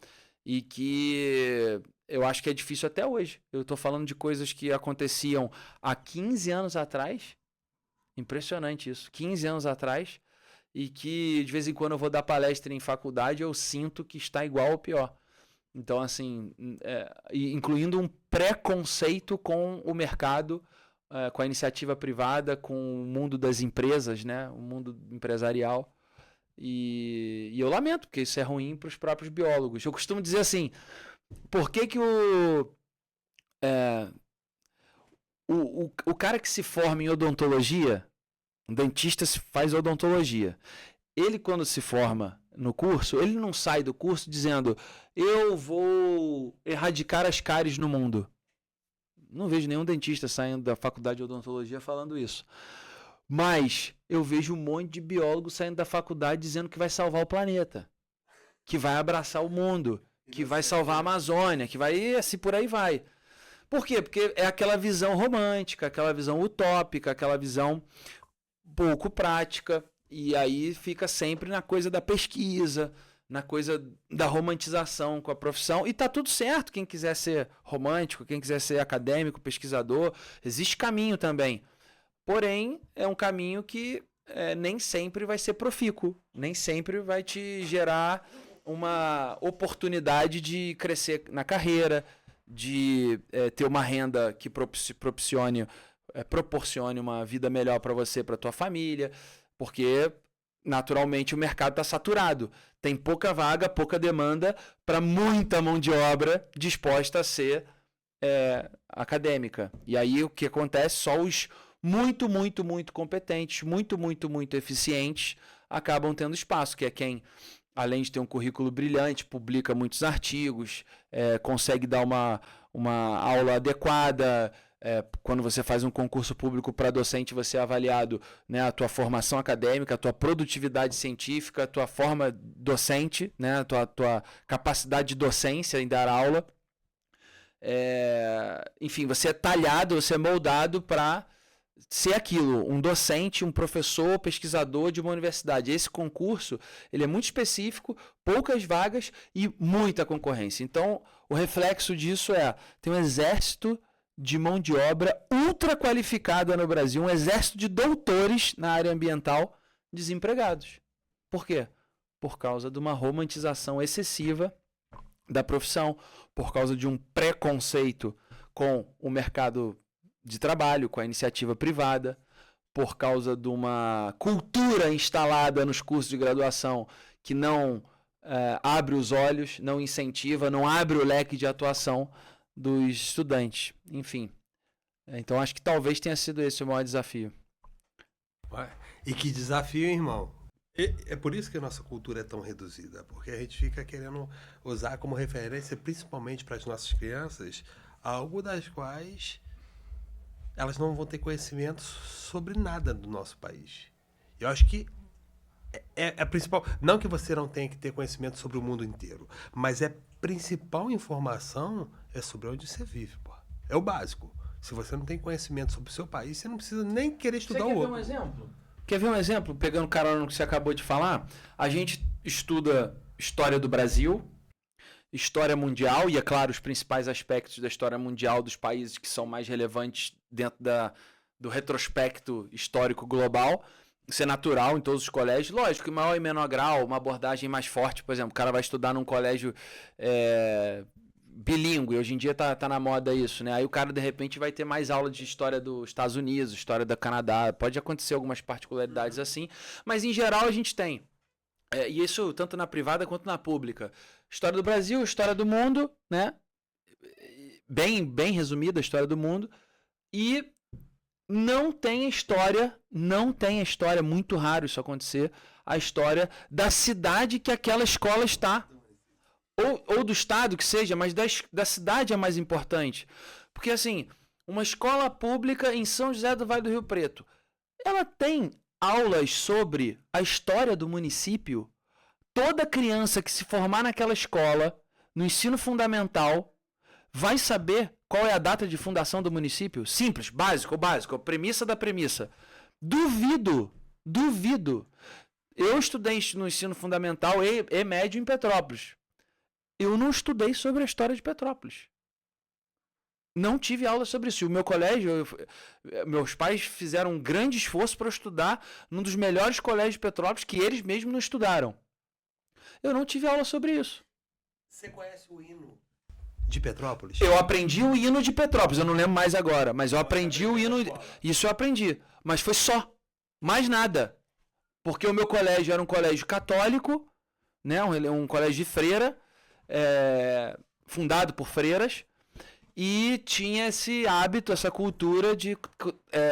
e que eu acho que é difícil até hoje. Eu tô falando de coisas que aconteciam há 15 anos atrás. Impressionante isso. 15 anos atrás. E que de vez em quando eu vou dar palestra em faculdade, eu sinto que está igual ou pior. Então, assim, incluindo um preconceito com o mercado, com a iniciativa privada, com o mundo das empresas, né? O mundo empresarial. E eu lamento, porque isso é ruim para os próprios biólogos. Eu costumo dizer assim, por que que o cara que se forma em odontologia, um dentista faz odontologia, ele quando se forma no curso, ele não sai do curso dizendo eu vou erradicar as cáries no mundo. Não vejo nenhum dentista saindo da faculdade de odontologia falando isso. Mas eu vejo um monte de biólogo saindo da faculdade dizendo que vai salvar o planeta, que vai abraçar o mundo, que vai salvar a Amazônia, que vai assim por aí vai. Por quê? Porque é aquela visão romântica, aquela visão utópica, aquela visão pouco prática, e aí fica sempre na coisa da pesquisa, na coisa da romantização com a profissão, e tá tudo certo, quem quiser ser romântico, quem quiser ser acadêmico, pesquisador, existe caminho também, porém é um caminho que nem sempre vai ser profícuo, nem sempre vai te gerar uma oportunidade de crescer na carreira, de ter uma renda que proporcione uma vida melhor para você, para tua família, porque naturalmente o mercado está saturado. Tem pouca vaga, pouca demanda para muita mão de obra disposta a ser acadêmica. E aí o que acontece? Só os muito competentes, muito eficientes acabam tendo espaço, que é quem, além de ter um currículo brilhante, publica muitos artigos, consegue dar uma aula adequada. Quando você faz um concurso público para docente, você é avaliado, né, a tua formação acadêmica, a tua produtividade científica, a tua forma docente, né, a tua capacidade de docência em dar aula. Enfim, você é talhado, você é moldado para ser aquilo, um docente, um professor, pesquisador de uma universidade. Esse concurso, ele é muito específico, poucas vagas e muita concorrência. Então, o reflexo disso tem um exército de mão de obra ultra qualificada no Brasil, um exército de doutores na área ambiental desempregados. Por quê? Por causa de uma romantização excessiva da profissão, por causa de um preconceito com o mercado de trabalho, com a iniciativa privada, por causa de uma cultura instalada nos cursos de graduação que não abre os olhos, não incentiva, não abre o leque de atuação dos estudantes. Enfim, então acho que talvez tenha sido esse o maior desafio. E que desafio, hein, irmão? É por isso que a nossa cultura é tão reduzida, porque a gente fica querendo usar como referência, principalmente para as nossas crianças, algo das quais elas não vão ter conhecimento sobre nada do nosso país. Eu acho que é a principal... Não que você não tenha que ter conhecimento sobre o mundo inteiro, mas a principal informação é sobre onde você vive, pô. É o básico. Se você não tem conhecimento sobre o seu país, você não precisa nem querer estudar o outro. Quer ver um exemplo? Quer ver um exemplo? Pegando carona no que você acabou de falar, a gente estuda história do Brasil, história mundial, e é claro, os principais aspectos da história mundial dos países que são mais relevantes dentro do retrospecto histórico global. Isso é natural em todos os colégios. Lógico, em maior e menor grau, uma abordagem mais forte, por exemplo, o cara vai estudar num colégio bilíngue, hoje em dia tá na moda isso, né? Aí o cara, de repente, vai ter mais aula de história dos Estados Unidos, história do Canadá, pode acontecer algumas particularidades assim, mas em geral a gente tem. E isso tanto na privada quanto na pública. História do Brasil, história do mundo, né? Bem resumida a história do mundo. E não tem a história, muito raro isso acontecer, a história da cidade que aquela escola está. Ou do estado que seja, mas da cidade é mais importante. Porque, assim, uma escola pública em São José do Vale do Rio Preto, ela tem aulas sobre a história do município. Toda criança que se formar naquela escola, no ensino fundamental, vai saber qual é a data de fundação do município. Simples, básico, a premissa da premissa. Duvido. Eu estudei no ensino fundamental e médio em Petrópolis. Eu não estudei sobre a história de Petrópolis. Não tive aula sobre isso. O meu colégio, meus pais fizeram um grande esforço para estudar num dos melhores colégios de Petrópolis que eles mesmos não estudaram. Eu não tive aula sobre isso. Você conhece o hino de Petrópolis? Eu aprendi o hino de Petrópolis, eu não lembro mais agora, mas eu aprendi o hino. Isso eu aprendi. Mas foi só. Mais nada. Porque o meu colégio era um colégio católico, né? Um colégio de freira, fundado por freiras. E tinha esse hábito, essa cultura de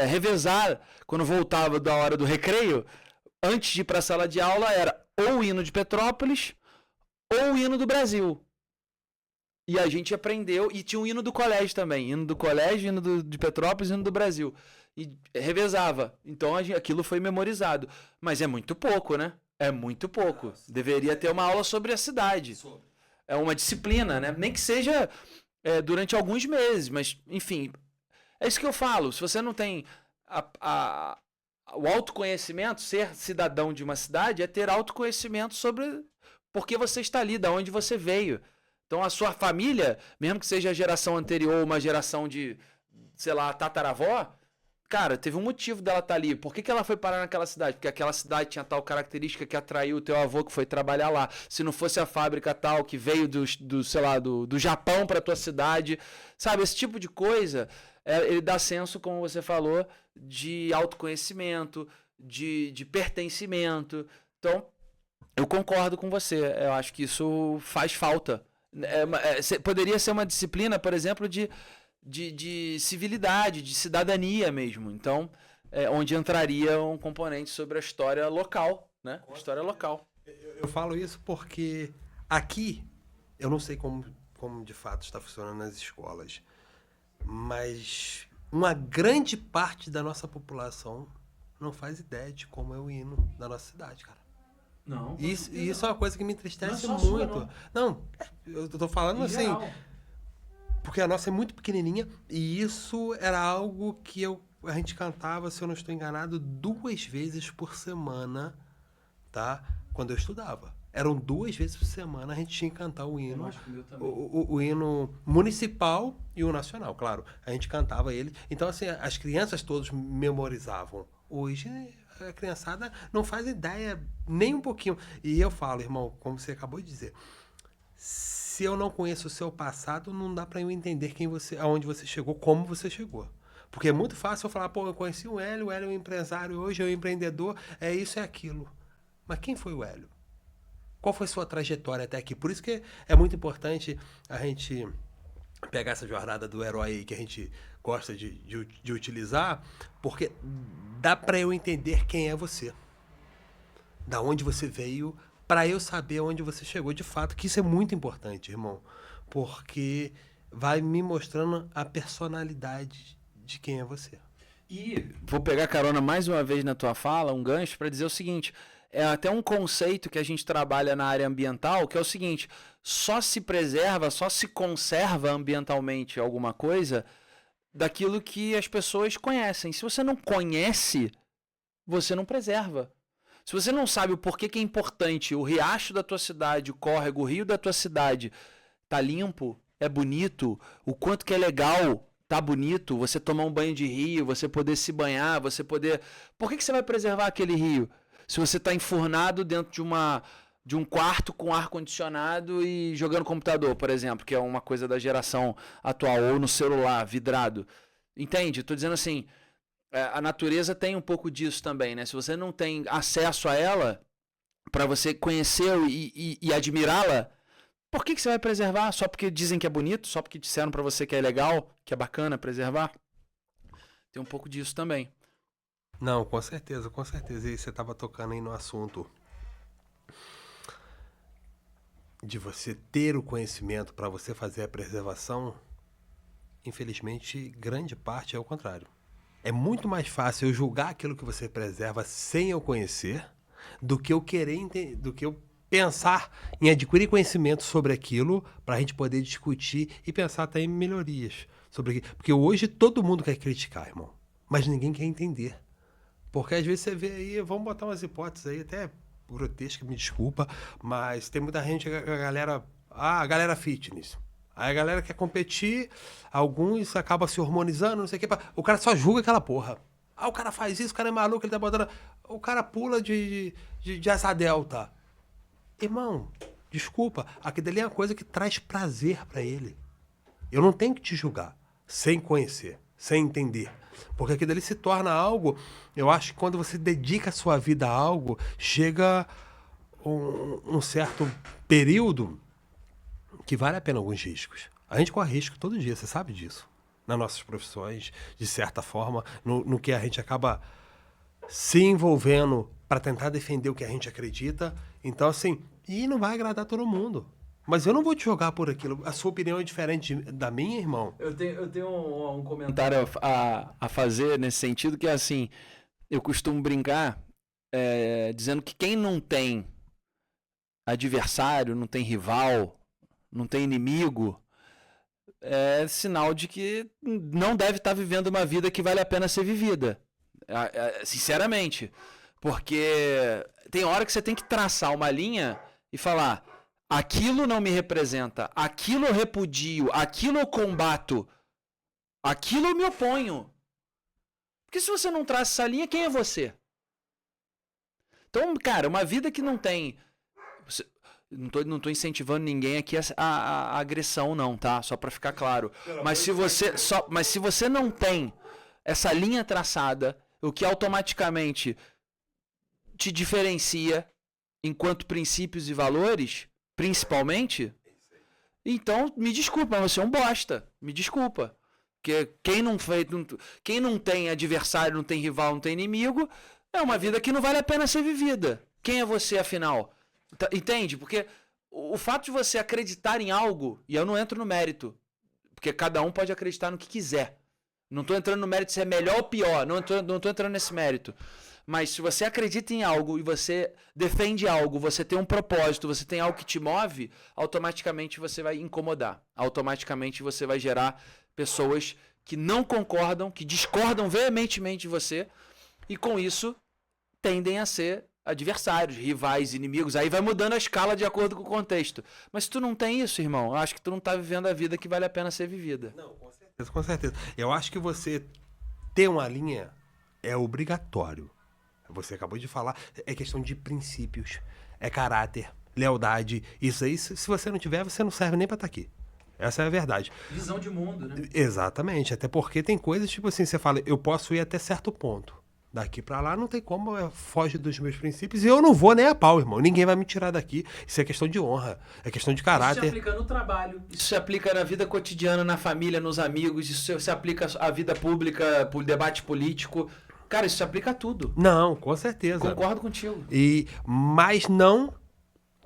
revezar. Quando voltava da hora do recreio, antes de ir para a sala de aula, era ou o hino de Petrópolis ou o hino do Brasil. E a gente aprendeu, e tinha o hino do colégio também. Hino do colégio, hino de Petrópolis, hino do Brasil. E revezava. Então aquilo foi memorizado. Mas é muito pouco, né? É muito pouco. Deveria ter uma aula sobre a cidade. É uma disciplina, né? Nem que seja durante alguns meses, mas, enfim. É isso que eu falo. Se você não tem o autoconhecimento, ser cidadão de uma cidade é ter autoconhecimento sobre por que você está ali, de onde você veio. Então a sua família, mesmo que seja a geração anterior, uma geração de, sei lá, tataravó, cara, teve um motivo dela estar ali. Por que ela foi parar naquela cidade? Porque aquela cidade tinha tal característica que atraiu o teu avô que foi trabalhar lá. Se não fosse a fábrica tal que veio do Japão para tua cidade, sabe? Esse tipo de coisa, ele dá senso, como você falou, de autoconhecimento, de pertencimento. Então, eu concordo com você. Eu acho que isso faz falta. Poderia ser uma disciplina, por exemplo, de civilidade, de cidadania mesmo. Então, onde entraria um componente sobre a história local, né? História local. Eu falo isso porque aqui, eu não sei como de fato está funcionando nas escolas, mas uma grande parte da nossa população não faz ideia de como é o hino da nossa cidade, cara. Não. Isso é uma coisa que me entristece Não é só muito. sua, não, eu tô falando assim, geral. porque a nossa é muito pequenininha e isso era algo que a gente cantava, se eu não estou enganado, 2 vezes por semana, tá? Quando eu estudava. Eram 2 vezes por semana a gente tinha que cantar o hino. O hino municipal e o nacional, claro. A gente cantava ele. Então, assim, as crianças todas memorizavam. Hoje, a criançada não faz ideia nem um pouquinho. E eu falo, irmão, como você acabou de dizer, se eu não conheço o seu passado, não dá para eu entender aonde você chegou, como você chegou. Porque é muito fácil eu falar, pô, eu conheci o Hélio é um empresário hoje, é um empreendedor, é isso, é aquilo. Mas quem foi o Hélio? Qual foi sua trajetória até aqui? Por isso que é muito importante a gente pegar essa jornada do herói aí que a gente gosta de utilizar, porque dá para eu entender quem é você. Da onde você veio, para eu saber onde você chegou de fato, que isso é muito importante, irmão. Porque vai me mostrando a personalidade de quem é você. E vou pegar carona mais uma vez na tua fala, um gancho, para dizer o seguinte: é até um conceito que a gente trabalha na área ambiental, que é o seguinte: só se preserva, só se conserva ambientalmente alguma coisa daquilo que as pessoas conhecem. Se você não conhece, você não preserva. Se você não sabe o porquê que é importante o riacho da tua cidade, o córrego, o rio da tua cidade tá limpo, é bonito, o quanto que é legal, tá bonito, você tomar um banho de rio, você poder se banhar, você poder... Por que você vai preservar aquele rio? Se você está enfurnado dentro de um quarto com ar-condicionado e jogando computador, por exemplo, que é uma coisa da geração atual, ou no celular, vidrado. Entende? Estou dizendo assim, a natureza tem um pouco disso também, né? Se você não tem acesso a ela, para você conhecer e admirá-la, por que você vai preservar? Só porque dizem que é bonito? Só porque disseram para você que é legal, que é bacana preservar? Tem um pouco disso também. Não, com certeza, com certeza. E você estava tocando aí no assunto de você ter o conhecimento para você fazer a preservação. Infelizmente, grande parte é o contrário. É muito mais fácil eu julgar aquilo que você preserva sem eu conhecer do que eu querer entender, do que eu pensar em adquirir conhecimento sobre aquilo para a gente poder discutir e pensar até em melhorias sobre aquilo. Porque hoje todo mundo quer criticar, irmão, mas ninguém quer entender. Porque às vezes você vê aí, vamos botar umas hipóteses aí, até grotescas, me desculpa, mas tem muita gente, a galera a galera fitness. Aí a galera quer competir, alguns acabam se hormonizando, não sei o que. O cara só julga aquela porra. O cara faz isso, o cara é maluco, ele tá botando... O cara pula de asa delta. Irmão, desculpa, aquilo ali é uma coisa que traz prazer pra ele. Eu não tenho que te julgar sem conhecer, sem entender. Porque aquilo ali se torna algo... Eu acho que quando você dedica a sua vida a algo, chega um certo período que vale a pena alguns riscos. A gente corre risco todo dia, você sabe disso. Nas nossas profissões, de certa forma, no que a gente acaba se envolvendo para tentar defender o que a gente acredita. Então, assim, e não vai agradar todo mundo. Mas eu não vou te jogar por aquilo. A sua opinião é diferente da minha, irmão. Eu tenho um comentário a fazer nesse sentido, que é assim, eu costumo brincar dizendo que quem não tem adversário, não tem rival, não tem inimigo, é sinal de que não deve estar vivendo uma vida que vale a pena ser vivida. Sinceramente. Porque tem hora que você tem que traçar uma linha e falar: aquilo não me representa, aquilo eu repudio, aquilo eu combato, aquilo eu me oponho. Porque se você não traça essa linha, quem é você? Então, cara, uma vida que não tem... Não tô incentivando ninguém aqui a agressão, não, tá? Só pra ficar claro. Mas se você não tem essa linha traçada, o que automaticamente te diferencia enquanto princípios e valores, principalmente, então me desculpa, mas você é um bosta. Me desculpa. Porque quem não tem adversário, não tem rival, não tem inimigo, é uma vida que não vale a pena ser vivida. Quem é você, afinal? Entende? Porque o fato de você acreditar em algo, e eu não entro no mérito, porque cada um pode acreditar no que quiser. Não estou entrando no mérito se é melhor ou pior, não tô entrando nesse mérito. Mas se você acredita em algo e você defende algo, você tem um propósito, você tem algo que te move, automaticamente você vai incomodar. Automaticamente você vai gerar pessoas que não concordam, que discordam veementemente de você, e com isso tendem a ser adversários, rivais, inimigos. Aí vai mudando a escala de acordo com o contexto. Mas se tu não tem isso, irmão, eu acho que tu não tá vivendo a vida que vale a pena ser vivida. Não, com certeza. Eu acho que você ter uma linha é obrigatório. Você acabou de falar, é questão de princípios, é caráter, lealdade. Isso aí, se você não tiver, você não serve nem pra estar aqui. Essa é a verdade. Visão de mundo, né? Exatamente. Até porque tem coisas, tipo assim, você fala, eu posso ir até certo ponto. Daqui pra lá não tem como, foge dos meus princípios e eu não vou nem a pau, irmão. Ninguém vai me tirar daqui. Isso é questão de honra, é questão de caráter. Isso se aplica no trabalho. Isso se aplica na vida cotidiana, na família, nos amigos. Isso se aplica à vida pública, pro debate político. Cara, isso se aplica a tudo. Não, com certeza. Concordo contigo. Mas não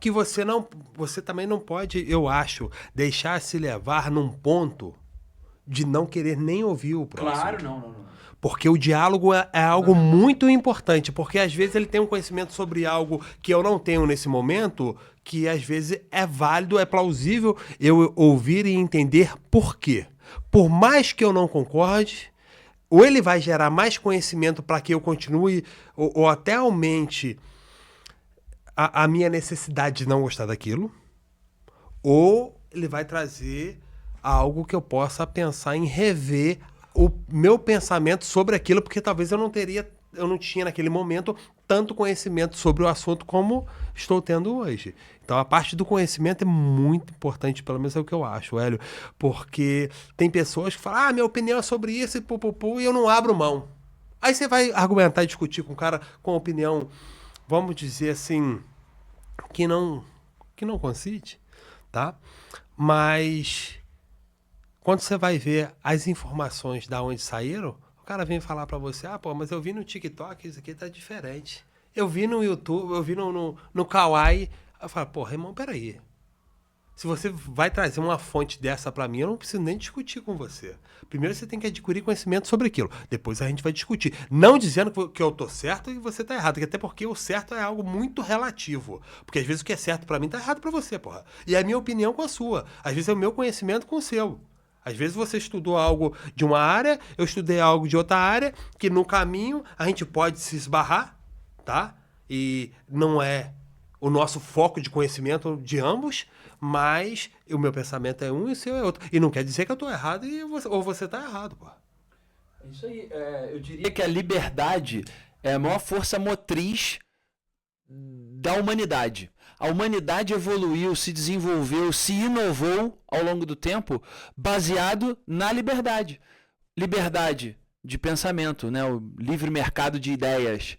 que você também não pode, eu acho, deixar se levar num ponto de não querer nem ouvir o próximo. Claro, não. Porque o diálogo é algo muito importante, porque às vezes ele tem um conhecimento sobre algo que eu não tenho nesse momento, que às vezes é válido, é plausível eu ouvir e entender por quê. Por mais que eu não concorde, ou ele vai gerar mais conhecimento para que eu continue, ou até aumente a minha necessidade de não gostar daquilo, ou ele vai trazer algo que eu possa pensar em rever o meu pensamento sobre aquilo, porque talvez eu não tinha naquele momento tanto conhecimento sobre o assunto como estou tendo hoje. Então a parte do conhecimento é muito importante, pelo menos é o que eu acho, Hélio, porque tem pessoas que falam, minha opinião é sobre isso e eu não abro mão. Aí você vai argumentar e discutir com um cara com opinião, vamos dizer assim, que não coincide, tá? Mas quando você vai ver as informações da onde saíram, o cara vem falar pra você, mas eu vi no TikTok, isso aqui tá diferente. Eu vi no YouTube, eu vi no Kawaii. Eu falo, irmão, peraí. Se você vai trazer uma fonte dessa pra mim, eu não preciso nem discutir com você. Primeiro você tem que adquirir conhecimento sobre aquilo. Depois a gente vai discutir. Não dizendo que eu tô certo e você tá errado. Até porque o certo é algo muito relativo. Porque às vezes o que é certo pra mim tá errado pra você, porra. E a minha opinião com a sua. Às vezes é o meu conhecimento com o seu. Às vezes você estudou algo de uma área, eu estudei algo de outra área, que no caminho a gente pode se esbarrar, tá? E não é o nosso foco de conhecimento de ambos, mas o meu pensamento é um e o seu é outro. E não quer dizer que eu tô errado ou você tá errado, pô. É isso aí. Eu diria que a liberdade é a maior força motriz da humanidade. A humanidade evoluiu, se desenvolveu, se inovou ao longo do tempo baseado na liberdade. Liberdade de pensamento, né? O livre mercado de ideias.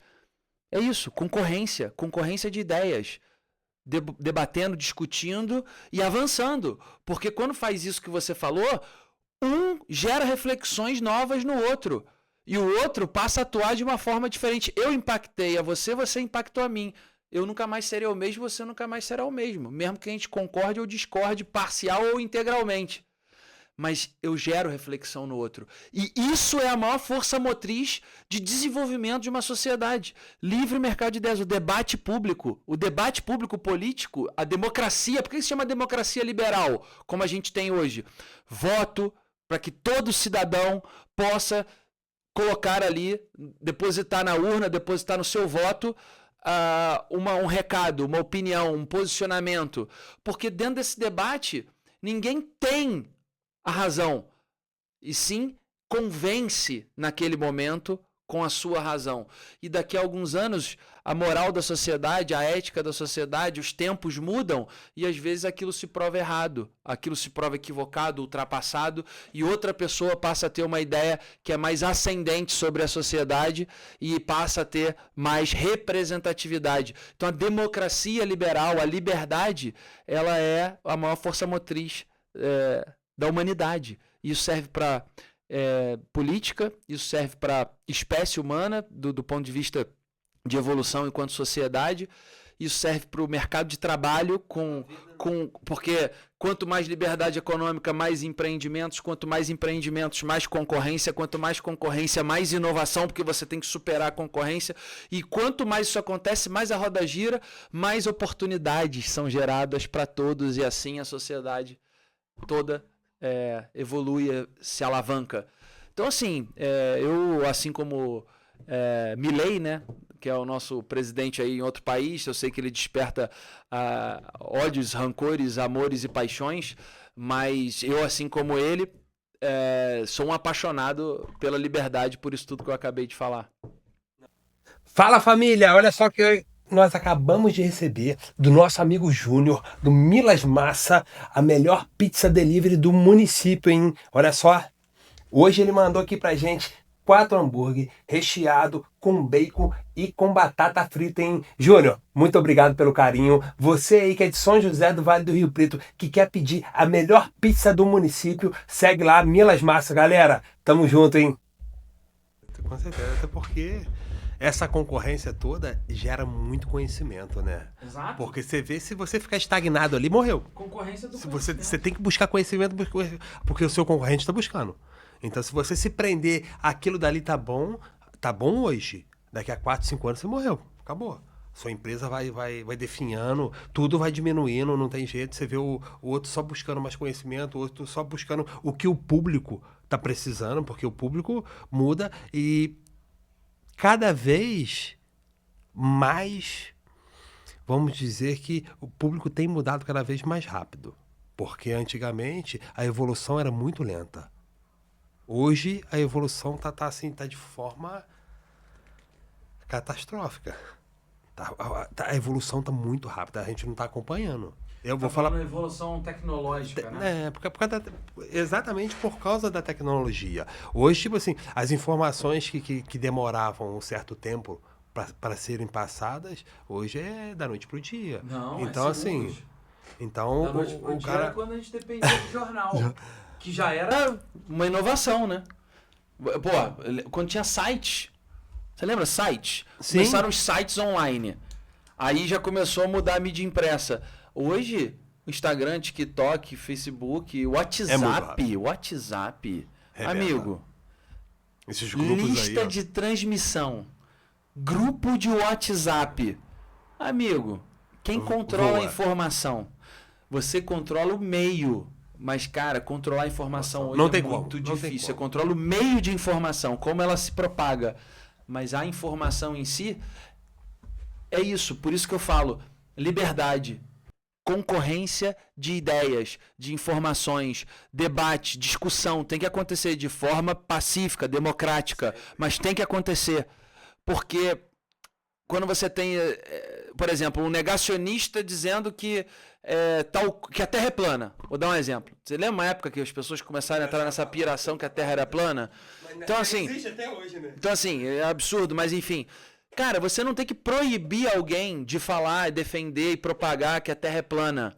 É isso, concorrência de ideias. Debatendo, discutindo e avançando. Porque quando faz isso que você falou, um gera reflexões novas no outro. E o outro passa a atuar de uma forma diferente. Eu impactei a você, você impactou a mim. Eu nunca mais serei o mesmo, você nunca mais será o mesmo. Mesmo que a gente concorde ou discorde, parcial ou integralmente. Mas eu gero reflexão no outro. E isso é a maior força motriz de desenvolvimento de uma sociedade. Livre mercado de ideias, o debate público político, a democracia. Por que se chama democracia liberal, como a gente tem hoje? Voto para que todo cidadão possa colocar ali, depositar na urna, depositar no seu voto, um recado, uma opinião, um posicionamento. Porque dentro desse debate, ninguém tem a razão, e sim convence naquele momento com a sua razão. E daqui a alguns anos, a moral da sociedade, a ética da sociedade, os tempos mudam e às vezes aquilo se prova errado, aquilo se prova equivocado, ultrapassado, e outra pessoa passa a ter uma ideia que é mais ascendente sobre a sociedade e passa a ter mais representatividade. Então a democracia liberal, a liberdade, ela é a maior força motriz da humanidade. Isso serve para política, isso serve para espécie humana, do ponto de vista de evolução enquanto sociedade, isso serve para o mercado de trabalho, porque quanto mais liberdade econômica, mais empreendimentos, quanto mais empreendimentos, mais concorrência, quanto mais concorrência, mais inovação, porque você tem que superar a concorrência, e quanto mais isso acontece, mais a roda gira, mais oportunidades são geradas para todos, e assim a sociedade toda evolui, se alavanca. Então, assim, eu, assim como Milei, né, que é o nosso presidente aí em outro país, eu sei que ele desperta ódios, rancores, amores e paixões, mas eu, assim como ele, sou um apaixonado pela liberdade, por isso tudo que eu acabei de falar. Fala, família! Olha só que nós acabamos de receber do nosso amigo Júnior, do Milas Massa, a melhor pizza delivery do município, hein? Olha só, hoje ele mandou aqui pra gente 4 hambúrguer recheado com bacon e com batata frita, hein? Júnior, muito obrigado pelo carinho. Você aí que é de São José do Vale do Rio Preto, que quer pedir a melhor pizza do município, segue lá, Milas Massa, galera. Tamo junto, hein? Com certeza, até porque essa concorrência toda gera muito conhecimento, né? Exato. Porque você vê, se você ficar estagnado ali, morreu. Concorrência do Você tem que buscar conhecimento porque o seu concorrente está buscando. Então, se você se prender, aquilo dali tá bom hoje. Daqui a 4, 5 anos você morreu. Acabou. Sua empresa vai definhando, tudo vai diminuindo, não tem jeito. Você vê o outro só buscando mais conhecimento, o outro só buscando o que o público tá precisando, porque o público muda e cada vez mais, vamos dizer que o público tem mudado cada vez mais rápido. Porque antigamente a evolução era muito lenta. Hoje a evolução tá de forma catastrófica. A evolução tá muito rápida, a gente não tá acompanhando. Eu vou falar uma evolução tecnológica, né? Exatamente por causa da tecnologia. Hoje, tipo assim, as informações que demoravam um certo tempo para serem passadas, hoje é da noite pro dia. Não, então, assim. Então, da noite pro o dia cara. era quando a gente dependia de jornal. Que já era uma inovação, né? Pô, quando tinha site. Você lembra site? Sim. Começaram os sites online. Aí já começou a mudar a mídia impressa. Hoje, o Instagram, TikTok, Facebook, WhatsApp. Revela. Amigo, Esses grupos lista aí, de transmissão. Grupo de WhatsApp. Amigo, quem controla a informação? Você controla o meio. Mas, cara, controlar a informação hoje não é tem muito como, não difícil. tem Você como. controla o meio de informação, como ela se propaga. Mas a informação em si é isso. Por isso que eu falo, liberdade, concorrência de ideias, de informações, debate, discussão. Tem que acontecer de forma pacífica, democrática, mas tem que acontecer. Porque quando você tem, por exemplo, um negacionista dizendo que a Terra é plana. Vou dar um exemplo. Você lembra uma época que as pessoas começaram a entrar nessa piração que a Terra era plana? Então, assim, existe até hoje, né? então, assim, é absurdo, mas enfim. Cara, você não tem que proibir alguém de falar, defender e propagar que a Terra é plana.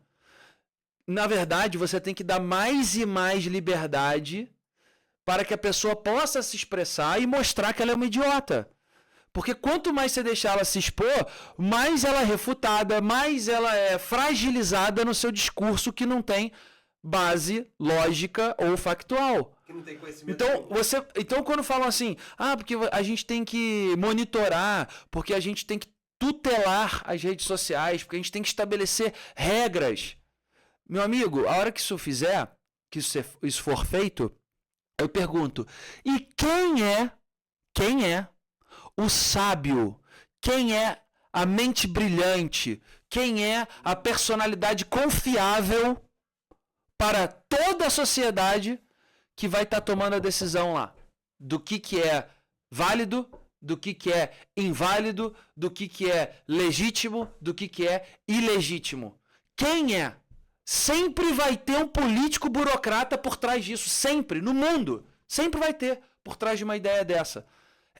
Na verdade, você tem que dar mais e mais liberdade para que a pessoa possa se expressar e mostrar que ela é uma idiota. Porque quanto mais você deixar ela se expor, mais ela é refutada, mais ela é fragilizada no seu discurso que não tem base lógica ou factual. Que não tem conhecimento. Então quando falam assim, porque a gente tem que monitorar, porque a gente tem que tutelar as redes sociais, porque a gente tem que estabelecer regras. Meu amigo, a hora que isso isso for feito, eu pergunto, e quem é o sábio? Quem é a mente brilhante? Quem é a personalidade confiável para toda a sociedade que vai estar tomando a decisão lá? Do que é válido, do que é inválido, do que é legítimo, do que é ilegítimo. Quem é? Sempre vai ter um político burocrata por trás disso. Sempre, no mundo. Sempre vai ter por trás de uma ideia dessa.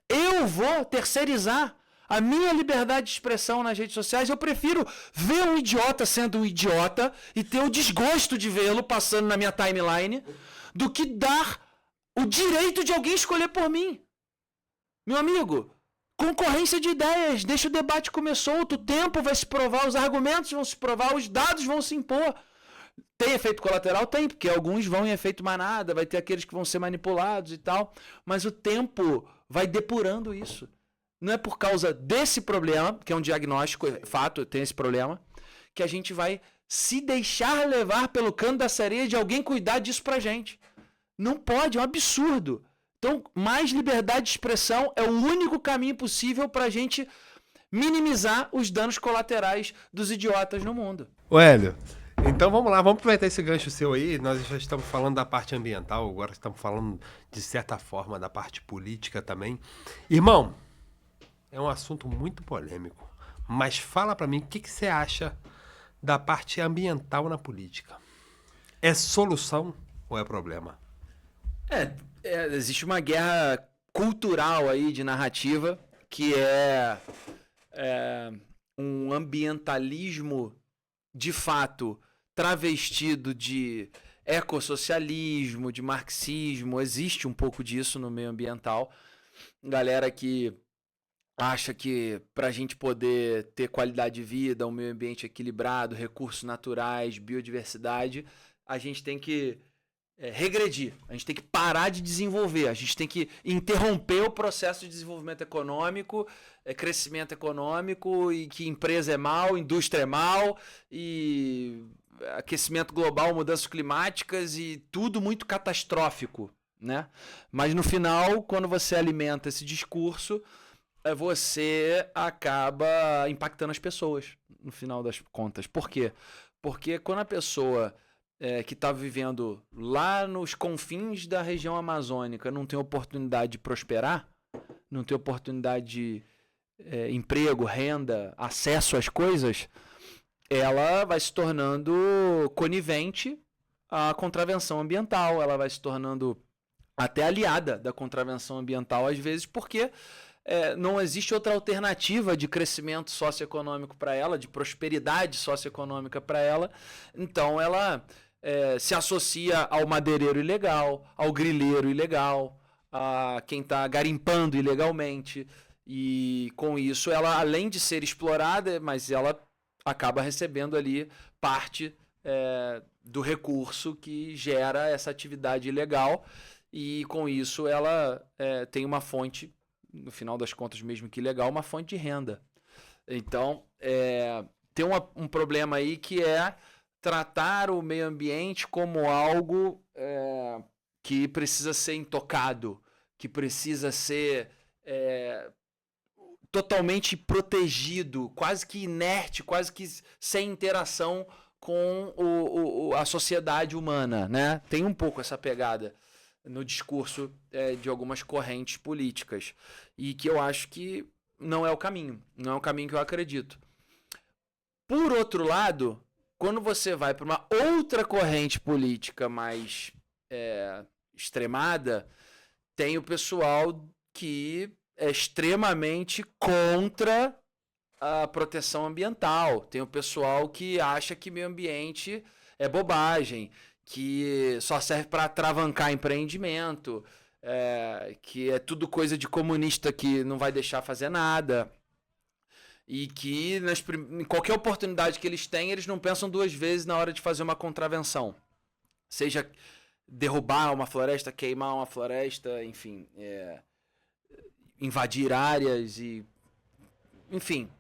Eu vou terceirizar a minha liberdade de expressão nas redes sociais. Eu prefiro ver um idiota sendo um idiota e ter o desgosto de vê-lo passando na minha timeline do que dar o direito de alguém escolher por mim. Meu amigo, concorrência de ideias. Deixa o debate comer solto. O tempo vai se provar, os argumentos vão se provar, os dados vão se impor. Tem efeito colateral? Tem, porque alguns vão em efeito manada, vai ter aqueles que vão ser manipulados e tal, mas o tempo vai depurando isso. Não é por causa desse problema, que é um diagnóstico, fato, tem esse problema, que a gente vai se deixar levar pelo canto da sereia de alguém cuidar disso pra gente. Não pode, é um absurdo. Então, mais liberdade de expressão é o único caminho possível pra gente minimizar os danos colaterais dos idiotas no mundo. Ô, Hélio, então vamos lá, vamos aproveitar esse gancho seu aí. Nós já estamos falando da parte ambiental, agora estamos falando, de certa forma, da parte política também. Irmão, é um assunto muito polêmico, mas fala pra mim, o que você acha da parte ambiental na política? É solução ou é problema? Existe uma guerra cultural aí de narrativa que é um ambientalismo de fato travestido de ecossocialismo, de marxismo. Existe um pouco disso no meio ambiental. Galera que acha que para a gente poder ter qualidade de vida, um meio ambiente equilibrado, recursos naturais, biodiversidade, a gente tem que regredir, a gente tem que parar de desenvolver, a gente tem que interromper o processo de desenvolvimento econômico, crescimento econômico, e que empresa é mal, indústria é mal, e aquecimento global, mudanças climáticas e tudo muito catastrófico, né? Mas no final, quando você alimenta esse discurso, você acaba impactando as pessoas, no final das contas. Por quê? Porque quando a pessoa que está vivendo lá nos confins da região amazônica não tem oportunidade de prosperar, não tem oportunidade de emprego, renda, acesso às coisas, ela vai se tornando conivente à contravenção ambiental, ela vai se tornando até aliada da contravenção ambiental às vezes, porque não existe outra alternativa de crescimento socioeconômico para ela, de prosperidade socioeconômica para ela. Então ela se associa ao madeireiro ilegal, ao grileiro ilegal, a quem está garimpando ilegalmente. E com isso ela, além de ser explorada, mas ela acaba recebendo ali parte do recurso que gera essa atividade ilegal. E com isso ela tem uma fonte, no final das contas mesmo que ilegal, uma fonte de renda. Então tem um problema aí que é tratar o meio ambiente como algo que precisa ser intocado, que precisa ser totalmente protegido, quase que inerte, quase que sem interação com a sociedade humana, né? Tem um pouco essa pegada no discurso de algumas correntes políticas. E que eu acho que não é o caminho. Não é o caminho que eu acredito. Por outro lado, quando você vai para uma outra corrente política mais extremada, tem o pessoal que é extremamente contra a proteção ambiental. Tem o pessoal que acha que meio ambiente é bobagem, que só serve para atravancar empreendimento, que é tudo coisa de comunista que não vai deixar fazer nada. E que em qualquer oportunidade que eles têm, eles não pensam duas vezes na hora de fazer uma contravenção. Seja derrubar uma floresta, queimar uma floresta, enfim, invadir áreas e... Enfim.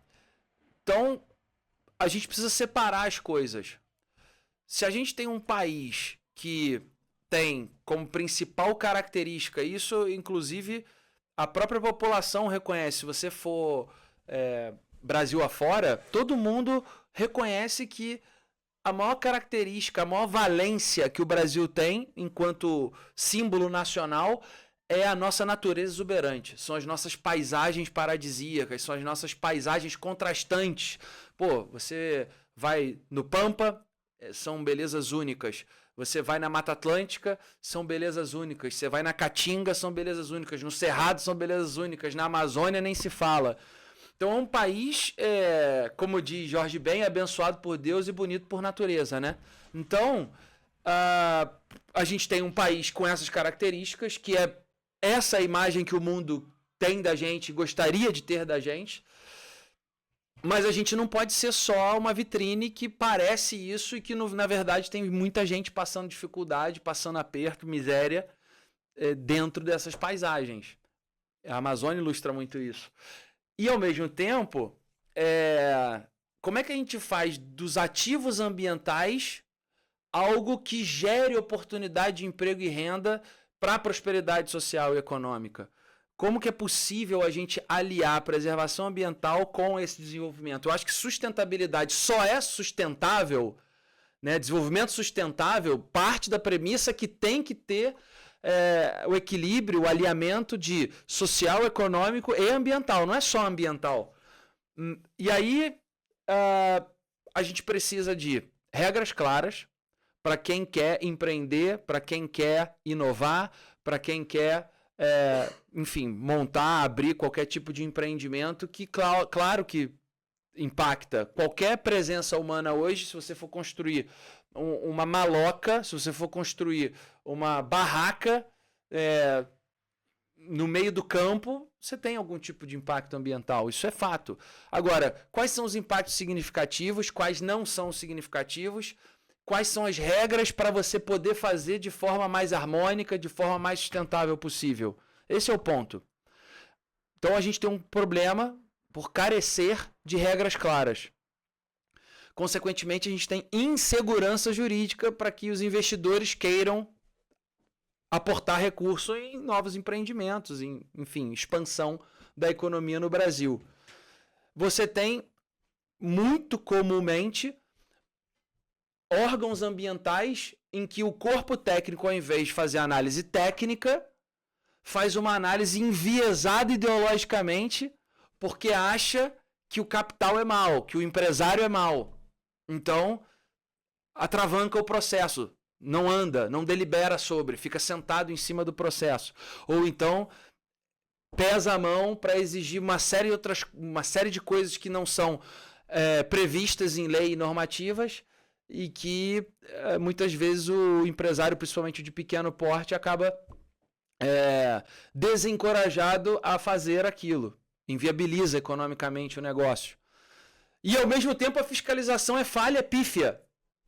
Então, a gente precisa separar as coisas. Se a gente tem um país que tem como principal característica, isso inclusive a própria população reconhece, se você for Brasil afora, todo mundo reconhece que a maior característica, a maior valência que o Brasil tem enquanto símbolo nacional é a nossa natureza exuberante, são as nossas paisagens paradisíacas, são as nossas paisagens contrastantes. Pô, você vai no Pampa, são belezas únicas. Você vai na Mata Atlântica, são belezas únicas. Você vai na Caatinga, são belezas únicas. No Cerrado, são belezas únicas. Na Amazônia, nem se fala. Então é um país, como diz Jorge Ben, abençoado por Deus e bonito por natureza, né? Então, a gente tem um país com essas características, que é essa imagem que o mundo tem da gente, gostaria de ter da gente. Mas a gente não pode ser só uma vitrine que parece isso e que, na verdade, tem muita gente passando dificuldade, passando aperto, miséria, dentro dessas paisagens. A Amazônia ilustra muito isso. E, ao mesmo tempo, como é que a gente faz dos ativos ambientais algo que gere oportunidade de emprego e renda para a prosperidade social e econômica? Como que é possível a gente aliar a preservação ambiental com esse desenvolvimento? Eu acho que sustentabilidade só é sustentável, né? Desenvolvimento sustentável parte da premissa que tem que ter o equilíbrio, o alinhamento de social, econômico e ambiental. Não é só ambiental. E aí a gente precisa de regras claras para quem quer empreender, para quem quer inovar, para quem quer... enfim, montar, abrir qualquer tipo de empreendimento que, claro que impacta qualquer presença humana hoje. Se você for construir uma maloca, se você for construir uma barraca no meio do campo, você tem algum tipo de impacto ambiental. Isso é fato. Agora, quais são os impactos significativos, quais não são significativos? Quais são as regras para você poder fazer de forma mais harmônica, de forma mais sustentável possível? Esse é o ponto. Então a gente tem um problema por carecer de regras claras. Consequentemente, a gente tem insegurança jurídica para que os investidores queiram aportar recurso em novos empreendimentos, enfim, expansão da economia no Brasil. Você tem, muito comumente, órgãos ambientais em que o corpo técnico, ao invés de fazer análise técnica, faz uma análise enviesada ideologicamente, porque acha que o capital é mau, que o empresário é mau. Então, atravanca o processo, não anda, não delibera sobre, fica sentado em cima do processo. Ou então, pesa a mão para exigir uma série de coisas que não são previstas em lei e normativas, e que muitas vezes o empresário, principalmente de pequeno porte, acaba desencorajado a fazer aquilo. Inviabiliza economicamente o negócio. E ao mesmo tempo a fiscalização é falha, é pífia,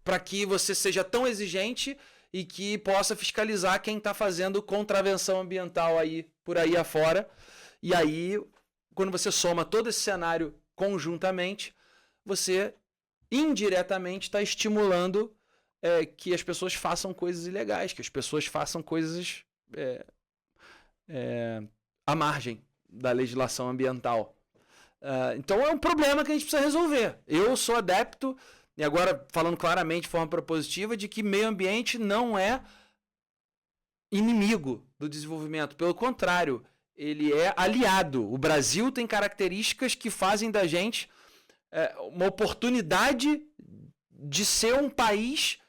para que você seja tão exigente e que possa fiscalizar quem está fazendo contravenção ambiental por aí afora. E aí, quando você soma todo esse cenário conjuntamente, você indiretamente está estimulando que as pessoas façam coisas ilegais, que as pessoas façam coisas à margem da legislação ambiental. Então é um problema que a gente precisa resolver. Eu sou adepto, e agora falando claramente de forma propositiva, de que meio ambiente não é inimigo do desenvolvimento. Pelo contrário, ele é aliado. O Brasil tem características que fazem da gente uma oportunidade de ser um país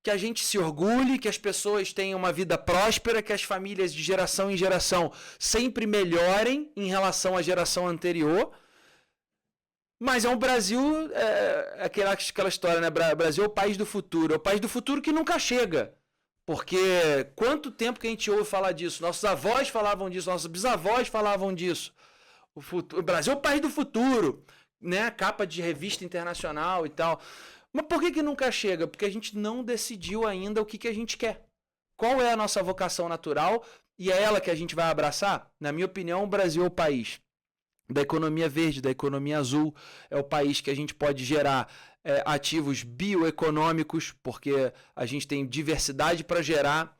que a gente se orgulhe, que as pessoas tenham uma vida próspera, que as famílias de geração em geração sempre melhorem em relação à geração anterior. Mas é um Brasil, aquela história, né? Brasil é o país do futuro. É o país do futuro que nunca chega. Porque quanto tempo que a gente ouve falar disso? Nossos avós falavam disso, nossos bisavós falavam disso. O Brasil é o país do futuro, né? Capa de revista internacional e tal. Mas por que nunca chega? Porque a gente não decidiu ainda o que a gente quer. Qual é a nossa vocação natural? E é ela que a gente vai abraçar? Na minha opinião, o Brasil é o país da economia verde, da economia azul. É o país que a gente pode gerar ativos bioeconômicos, porque a gente tem diversidade para gerar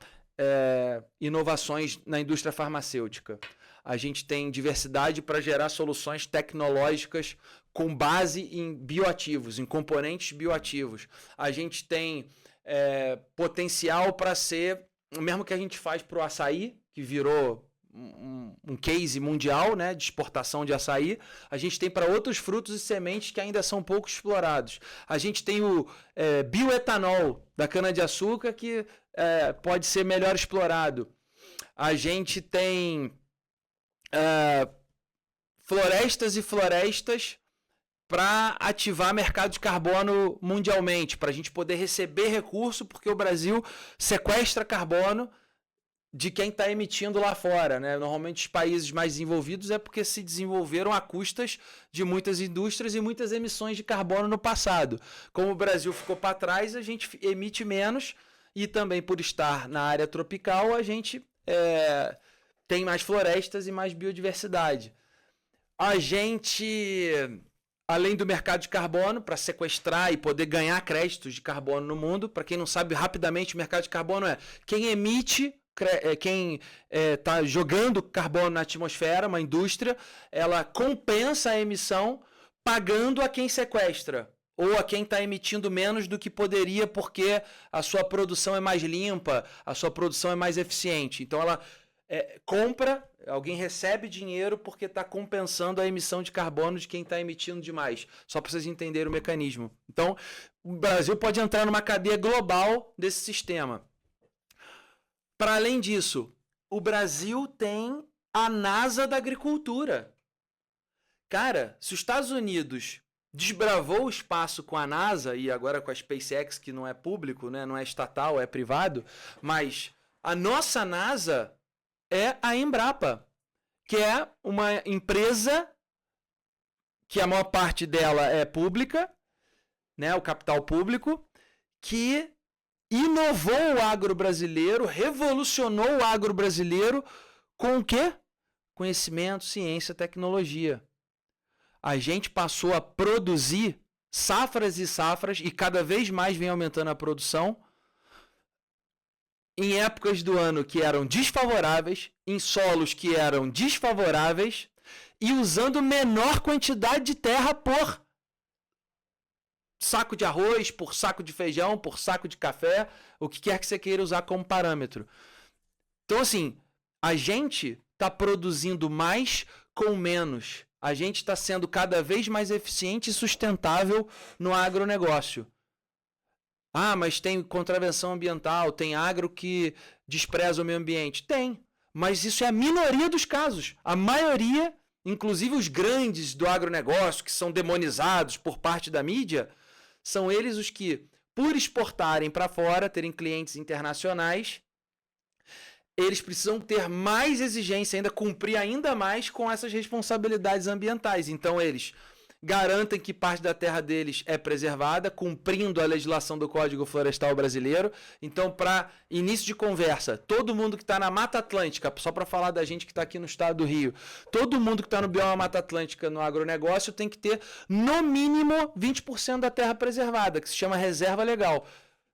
inovações na indústria farmacêutica. A gente tem diversidade para gerar soluções tecnológicas com base em bioativos, em componentes bioativos. A gente tem potencial para ser, o mesmo que a gente faz para o açaí, que virou um case mundial, né, de exportação de açaí, a gente tem para outros frutos e sementes que ainda são pouco explorados. A gente tem o bioetanol da cana-de-açúcar, que pode ser melhor explorado. A gente tem florestas e florestas para ativar mercado de carbono mundialmente, para a gente poder receber recurso, porque o Brasil sequestra carbono de quem está emitindo lá fora, né? Normalmente os países mais desenvolvidos é porque se desenvolveram a custas de muitas indústrias e muitas emissões de carbono no passado. Como o Brasil ficou para trás, a gente emite menos, e também por estar na área tropical, a gente tem mais florestas e mais biodiversidade. A gente, além do mercado de carbono, para sequestrar e poder ganhar créditos de carbono no mundo, para quem não sabe, rapidamente, o mercado de carbono é quem emite, quem está jogando carbono na atmosfera, uma indústria, ela compensa a emissão pagando a quem sequestra, ou a quem está emitindo menos do que poderia porque a sua produção é mais limpa, a sua produção é mais eficiente. Então ela compra, alguém recebe dinheiro porque está compensando a emissão de carbono de quem está emitindo demais. Só para vocês entenderem o mecanismo. Então, o Brasil pode entrar numa cadeia global desse sistema. Para além disso, o Brasil tem a NASA da agricultura. Cara, se os Estados Unidos desbravou o espaço com a NASA, e agora com a SpaceX, que não é público, né, não é estatal, é privado, mas a nossa NASA é a Embrapa, que é uma empresa que a maior parte dela é pública, né, o capital público, que inovou o agro brasileiro, revolucionou o agro brasileiro com o quê? Conhecimento, ciência, tecnologia. A gente passou a produzir safras e safras, e cada vez mais vem aumentando a produção, em épocas do ano que eram desfavoráveis, em solos que eram desfavoráveis, e usando menor quantidade de terra por saco de arroz, por saco de feijão, por saco de café, o que quer que você queira usar como parâmetro. Então, assim, a gente está produzindo mais com menos. A gente está sendo cada vez mais eficiente e sustentável no agronegócio. Ah, mas tem contravenção ambiental, tem agro que despreza o meio ambiente. Tem, mas isso é a minoria dos casos. A maioria, inclusive os grandes do agronegócio, que são demonizados por parte da mídia, são eles os que, por exportarem para fora, terem clientes internacionais, eles precisam ter mais exigência ainda, cumprir ainda mais com essas responsabilidades ambientais. Então eles garantem que parte da terra deles é preservada, cumprindo a legislação do Código Florestal Brasileiro. Então, para início de conversa, todo mundo que está na Mata Atlântica, só para falar da gente que está aqui no estado do Rio, todo mundo que está no bioma Mata Atlântica no agronegócio tem que ter, no mínimo, 20% da terra preservada, que se chama reserva legal.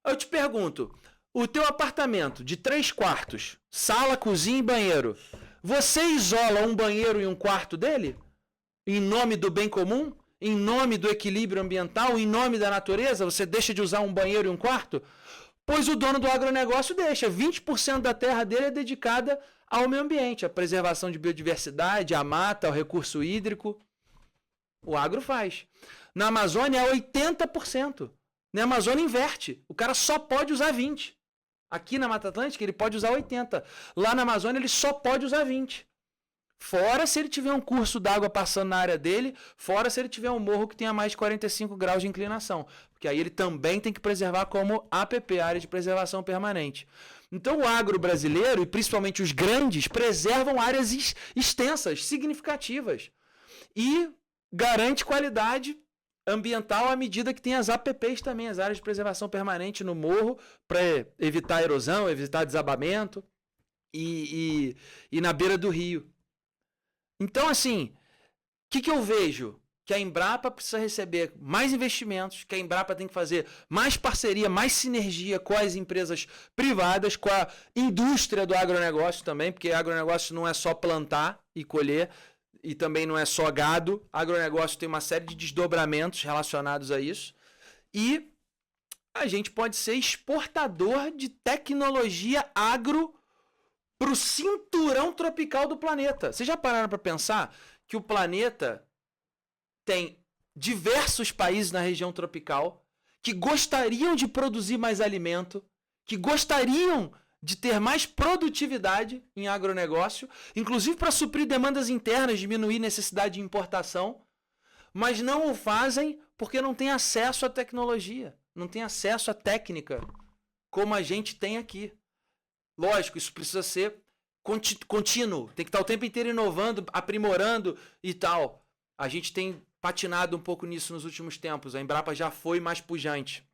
Eu te pergunto, o teu apartamento de 3 quartos, sala, cozinha e banheiro, você isola um banheiro e um quarto dele? em nome do bem comum, em nome do equilíbrio ambiental, em nome da natureza, você deixa de usar um banheiro e um quarto? Pois o dono do agronegócio deixa. 20% da terra dele é dedicada ao meio ambiente, à preservação de biodiversidade, à mata, ao recurso hídrico. O agro faz. Na Amazônia é 80%. Na Amazônia inverte. O cara só pode usar 20%. Aqui na Mata Atlântica ele pode usar 80%. Lá na Amazônia ele só pode usar 20%. Fora se ele tiver um curso d'água passando na área dele, fora se ele tiver um morro que tenha mais de 45 graus de inclinação. Porque aí ele também tem que preservar como APP, Área de Preservação Permanente. Então o agro brasileiro, e principalmente os grandes, preservam áreas extensas, significativas. E garante qualidade ambiental à medida que tem as APPs também, as Áreas de Preservação Permanente no morro, para evitar erosão, evitar desabamento, e na beira do rio. Então, assim, o que eu vejo? Que a Embrapa precisa receber mais investimentos, que a Embrapa tem que fazer mais parceria, mais sinergia com as empresas privadas, com a indústria do agronegócio também, porque agronegócio não é só plantar e colher, e também não é só gado. Agronegócio tem uma série de desdobramentos relacionados a isso. E a gente pode ser exportador de tecnologia agro para o cinturão tropical do planeta. Vocês já pararam para pensar que o planeta tem diversos países na região tropical que gostariam de produzir mais alimento, que gostariam de ter mais produtividade em agronegócio, inclusive para suprir demandas internas, diminuir necessidade de importação, mas não o fazem porque não têm acesso à tecnologia, não têm acesso à técnica como a gente tem aqui. Lógico, isso precisa ser contínuo, tem que estar o tempo inteiro inovando, aprimorando e tal. A gente tem patinado um pouco nisso nos últimos tempos, a Embrapa já foi mais pujante.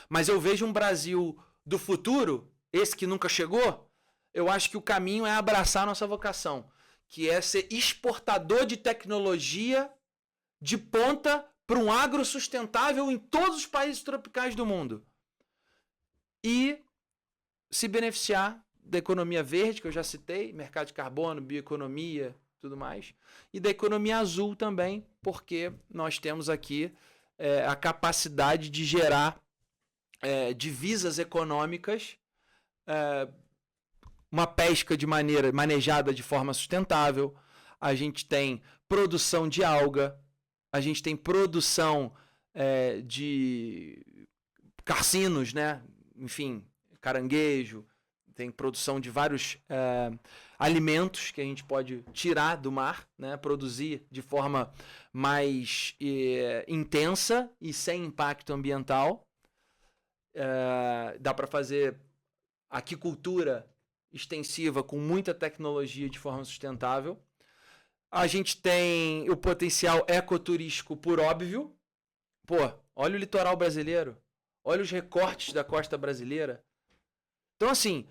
Mas eu vejo um Brasil do futuro, esse que nunca chegou, eu acho que o caminho é abraçar a nossa vocação, que é ser exportador de tecnologia de ponta para um agro sustentável em todos os países tropicais do mundo. E se beneficiar da economia verde, que eu já citei, mercado de carbono, bioeconomia, tudo mais, e da economia azul também, porque nós temos aqui a capacidade de gerar divisas econômicas, uma pesca de maneira manejada de forma sustentável, a gente tem produção de alga, a gente tem produção de carcinos, né? Enfim, caranguejo, tem produção de vários alimentos que a gente pode tirar do mar, né? Produzir de forma mais intensa e sem impacto ambiental. Dá para fazer aquicultura extensiva com muita tecnologia de forma sustentável. A gente tem o potencial ecoturístico por óbvio. Pô, olha o litoral brasileiro. Olha os recortes da costa brasileira. Então, assim,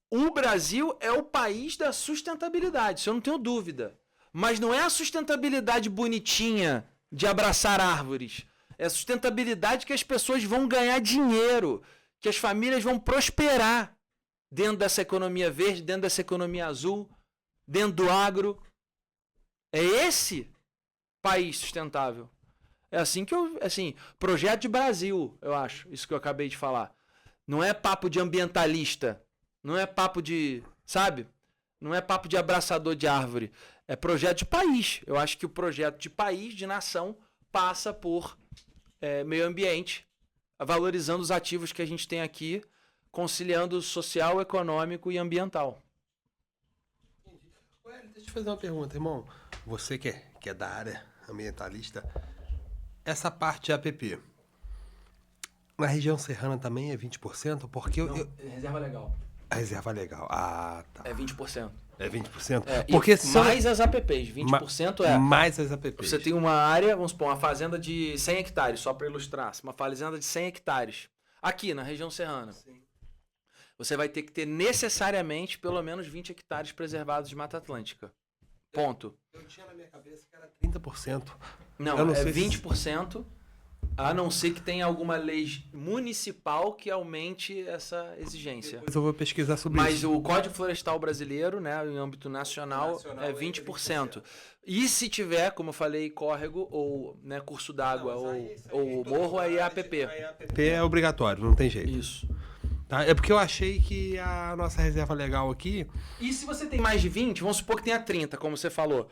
o Brasil é o país da sustentabilidade, isso eu não tenho dúvida. Mas não é a sustentabilidade bonitinha de abraçar árvores. É a sustentabilidade que as pessoas vão ganhar dinheiro, que as famílias vão prosperar dentro dessa economia verde, dentro dessa economia azul, dentro do agro. É esse país sustentável. É assim que projeto de Brasil, eu acho, isso que eu acabei de falar. Não é papo de ambientalista, não é papo de, sabe? Não é papo de abraçador de árvore. É projeto de país. Eu acho que o projeto de país, de nação, passa por meio ambiente, valorizando os ativos que a gente tem aqui, conciliando o social, econômico e ambiental. Ué, deixa eu fazer uma pergunta, irmão. Você que é da área ambientalista, essa parte APP, na região serrana também é 20%? Porque reserva legal. A reserva legal. Ah, tá. É 20%. É 20%? Porque mais as APPs. 20% mais as APPs. Você tem uma área, vamos supor, uma fazenda de 100 hectares, só para ilustrar. Uma fazenda de 100 hectares. Aqui, na região serrana. Sim. Você vai ter que ter necessariamente pelo menos 20 hectares preservados de Mata Atlântica. Ponto. Eu tinha na minha cabeça que era 30%. Não, é 20%. A não ser que tenha alguma lei municipal que aumente essa exigência. Depois eu vou pesquisar sobre Mas isso. o Código Florestal brasileiro, né, em âmbito nacional é 20%. E se tiver, como eu falei, córrego ou, né, curso d'água ou morro, aí é APP. APP é obrigatório, não tem jeito. Isso. Tá? É porque eu achei que a nossa reserva legal aqui... E se você tem mais de 20, vamos supor que tenha 30, como você falou.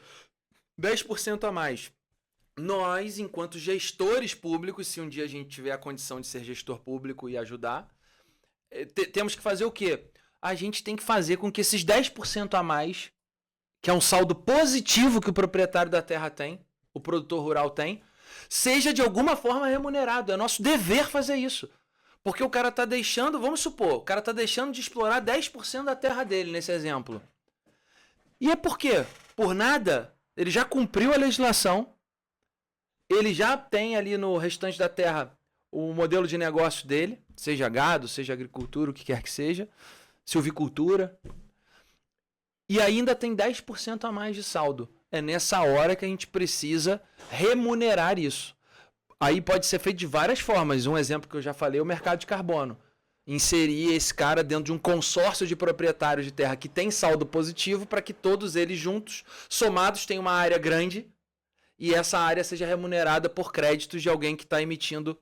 10% a mais. Nós, enquanto gestores públicos, se um dia a gente tiver a condição de ser gestor público e ajudar, temos que fazer o quê? A gente tem que fazer com que esses 10% a mais, que é um saldo positivo que o proprietário da terra tem, o produtor rural tem, seja de alguma forma remunerado. É nosso dever fazer isso. Porque o cara está deixando, vamos supor, o cara está deixando de explorar 10% da terra dele, nesse exemplo. E é por quê? Por nada, ele já cumpriu a legislação, ele já tem ali no restante da terra o modelo de negócio dele, seja gado, seja agricultura, o que quer que seja, silvicultura, e ainda tem 10% a mais de saldo. É nessa hora que a gente precisa remunerar isso. Aí pode ser feito de várias formas. Um exemplo que eu já falei é o mercado de carbono. Inserir esse cara dentro de um consórcio de proprietários de terra que tem saldo positivo para que todos eles juntos, somados, tenham uma área grande e essa área seja remunerada por créditos de alguém que está emitindo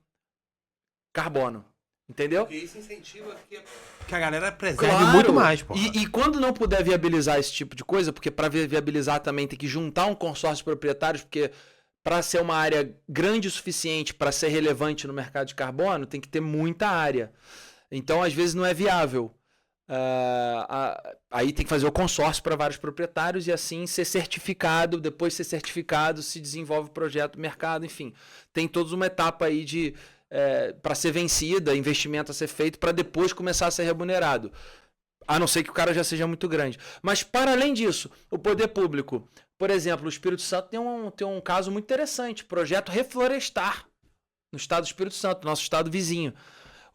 carbono. Entendeu? Porque isso incentiva que a galera preserve muito mais, pô. E quando não puder viabilizar esse tipo de coisa, porque para viabilizar também tem que juntar um consórcio de proprietários, porque para ser uma área grande o suficiente para ser relevante no mercado de carbono, tem que ter muita área. Então, às vezes, não é viável. Aí tem que fazer o consórcio para vários proprietários e assim ser certificado. Depois de ser certificado, se desenvolve o projeto do mercado, enfim. Tem toda uma etapa aí de para ser vencida, investimento a ser feito, para depois começar a ser remunerado. A não ser que o cara já seja muito grande. Mas, para além disso, o poder público, por exemplo, o Espírito Santo tem um caso muito interessante, projeto Reflorestar, no estado do Espírito Santo, nosso estado vizinho.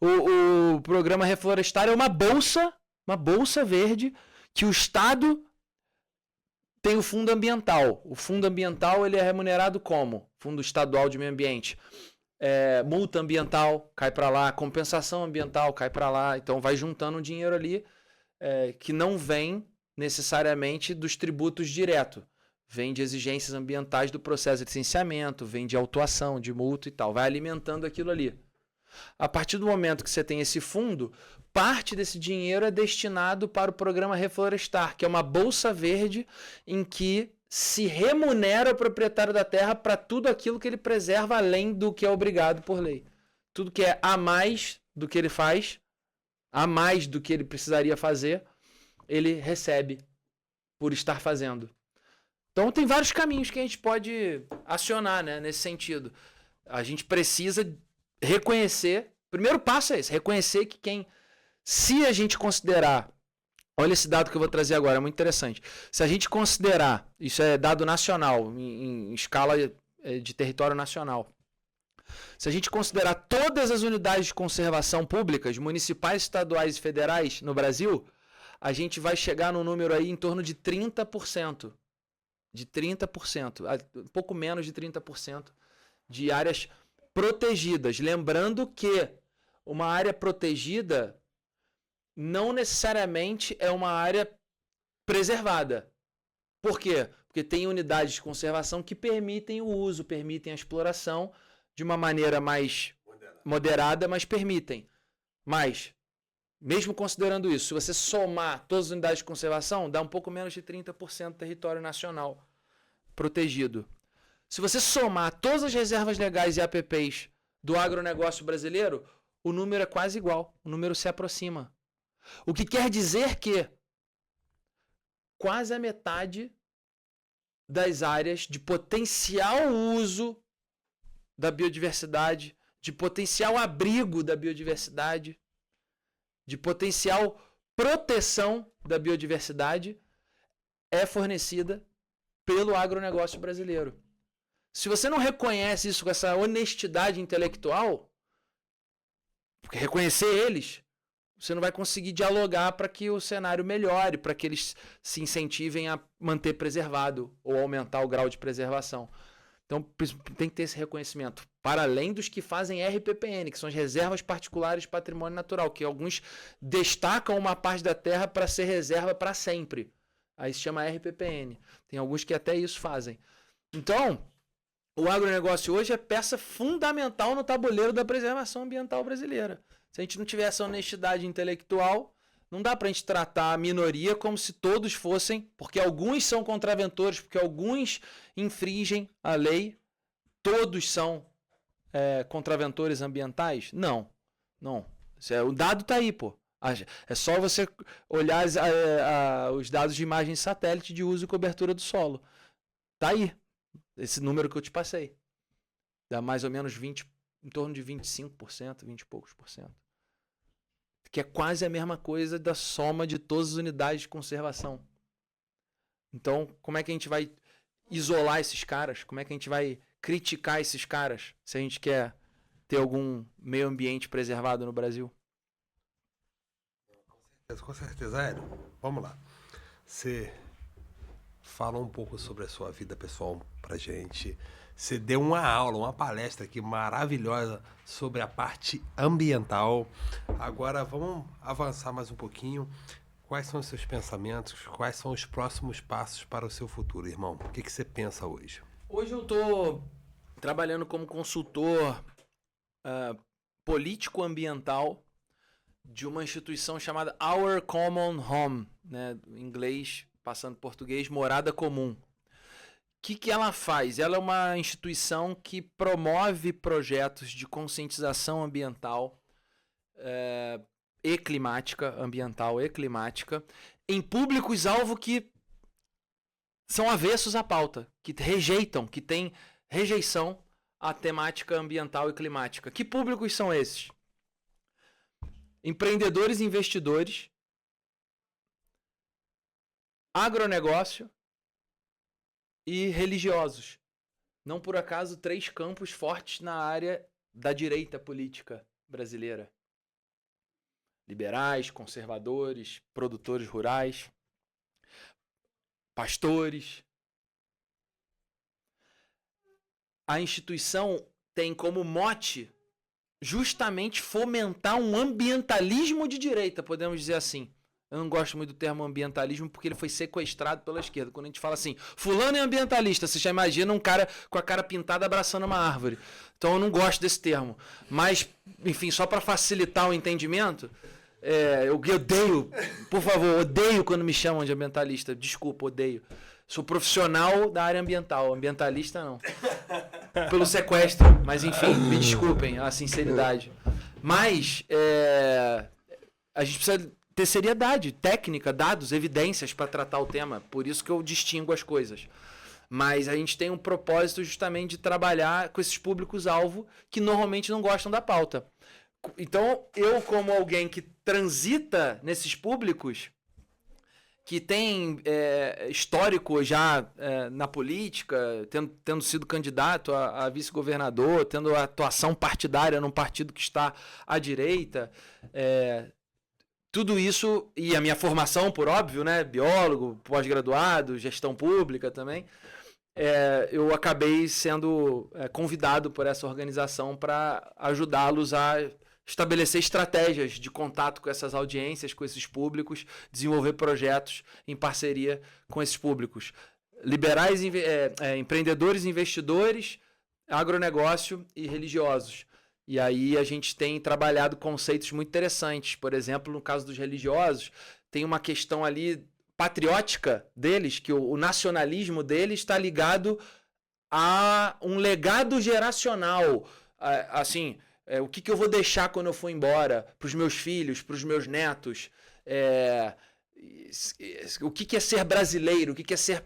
O programa Reflorestar é uma bolsa verde, que o estado tem o fundo ambiental. O fundo ambiental ele é remunerado como? Fundo Estadual de Meio Ambiente. Multa ambiental cai para lá, compensação ambiental cai para lá, então vai juntando um dinheiro ali que não vem necessariamente dos tributos direto, vem de exigências ambientais do processo de licenciamento, vem de autuação, de multa e tal, vai alimentando aquilo ali. A partir do momento que você tem esse fundo, parte desse dinheiro é destinado para o programa Reflorestar, que é uma bolsa verde em que se remunera o proprietário da terra para tudo aquilo que ele preserva além do que é obrigado por lei. Tudo que é a mais do que ele faz, a mais do que ele precisaria fazer, ele recebe por estar fazendo. Então tem vários caminhos que a gente pode acionar, né, nesse sentido. A gente precisa reconhecer, o primeiro passo é esse, reconhecer que se a gente considerar, olha esse dado que eu vou trazer agora, é muito interessante. Se a gente considerar, isso é dado nacional, em escala de território nacional. Se a gente considerar todas as unidades de conservação públicas, municipais, estaduais e federais no Brasil, a gente vai chegar num número aí em torno de 30%. De 30%, um pouco menos de 30% de áreas protegidas. Lembrando que uma área protegida não necessariamente é uma área preservada. Por quê? Porque tem unidades de conservação que permitem o uso, permitem a exploração de uma maneira mais moderada, mas permitem. Mas, mesmo considerando isso, se você somar todas as unidades de conservação, dá um pouco menos de 30% do território nacional protegido. Se você somar todas as reservas legais e APPs do agronegócio brasileiro, o número é quase igual, o número se aproxima. O que quer dizer que quase a metade das áreas de potencial uso da biodiversidade, de potencial abrigo da biodiversidade, de potencial proteção da biodiversidade é fornecida pelo agronegócio brasileiro. Se você não reconhece isso com essa honestidade intelectual, porque reconhecer eles, você não vai conseguir dialogar para que o cenário melhore, para que eles se incentivem a manter preservado ou aumentar o grau de preservação. Então tem que ter esse reconhecimento. Para além dos que fazem RPPN, que são as reservas particulares de patrimônio natural, que alguns destacam uma parte da terra para ser reserva para sempre. Aí se chama RPPN. Tem alguns que até isso fazem. Então, o agronegócio hoje é peça fundamental no tabuleiro da preservação ambiental brasileira. Se a gente não tiver essa honestidade intelectual, não dá para a gente tratar a minoria como se todos fossem, porque alguns são contraventores, porque alguns infringem a lei, todos são contraventores ambientais? Não. O dado está aí, pô. É só você olhar os dados de imagem de satélite de uso e cobertura do solo. Tá aí. Esse número que eu te passei. Dá mais ou menos em torno de 25%, 20 e poucos por cento. Que é quase a mesma coisa da soma de todas as unidades de conservação. Então, como é que a gente vai isolar esses caras? Como é que a gente vai criticar esses caras se a gente quer ter algum meio ambiente preservado no Brasil? Com certeza, Hélio. Vamos lá. Você fala um pouco sobre a sua vida pessoal pra gente. Você deu uma aula, uma palestra aqui maravilhosa sobre a parte ambiental. Agora vamos avançar mais um pouquinho. Quais são os seus pensamentos? Quais são os próximos passos para o seu futuro, irmão? O que você pensa hoje? Hoje eu estou trabalhando como consultor político-ambiental de uma instituição chamada Our Common Home, né? Em inglês, passando português, morada comum. O que ela faz? Ela é uma instituição que promove projetos de conscientização ambiental e climática, em públicos-alvo que são avessos à pauta, que rejeitam, que têm rejeição à temática ambiental e climática. Que públicos são esses? Empreendedores e investidores, agronegócio e religiosos. Não por acaso, 3 campos fortes na área da direita política brasileira. Liberais, conservadores, produtores rurais, pastores. A instituição tem como mote justamente fomentar um ambientalismo de direita, podemos dizer assim. Eu não gosto muito do termo ambientalismo porque ele foi sequestrado pela esquerda. Quando a gente fala assim, fulano é ambientalista, você já imagina um cara com a cara pintada abraçando uma árvore. Então eu não gosto desse termo. Mas, enfim, só para facilitar o entendimento, eu odeio, por favor, odeio quando me chamam de ambientalista. Desculpa, odeio. Sou profissional da área ambiental, ambientalista não. Pelo sequestro, mas enfim, me desculpem a sinceridade. Mas a gente precisa ter seriedade, técnica, dados, evidências para tratar o tema. Por isso que eu distingo as coisas. Mas a gente tem um propósito justamente de trabalhar com esses públicos-alvo que normalmente não gostam da pauta. Então, eu como alguém que transita nesses públicos, que tem histórico já na política, tendo sido candidato a vice-governador, tendo atuação partidária num partido que está à direita, tudo isso, e a minha formação, por óbvio, né, biólogo, pós-graduado, gestão pública também, eu acabei sendo convidado por essa organização para ajudá-los a estabelecer estratégias de contato com essas audiências, com esses públicos, desenvolver projetos em parceria com esses públicos. Liberais, empreendedores, investidores, agronegócio e religiosos. E aí a gente tem trabalhado conceitos muito interessantes. Por exemplo, no caso dos religiosos, tem uma questão ali patriótica deles, que o nacionalismo deles está ligado a um legado geracional. Assim, o que eu vou deixar quando eu for embora para os meus filhos, para os meus netos? O que é ser brasileiro? O que é ser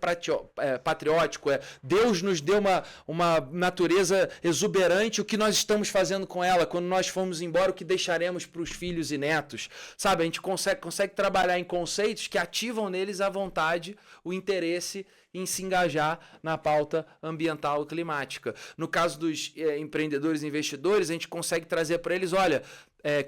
patriótico? Deus nos deu uma natureza exuberante. O que nós estamos fazendo com ela? Quando nós formos embora, o que deixaremos para os filhos e netos? Sabe, a gente consegue trabalhar em conceitos que ativam neles a vontade, o interesse em se engajar na pauta ambiental e climática. No caso dos empreendedores e investidores, a gente consegue trazer para eles, olha,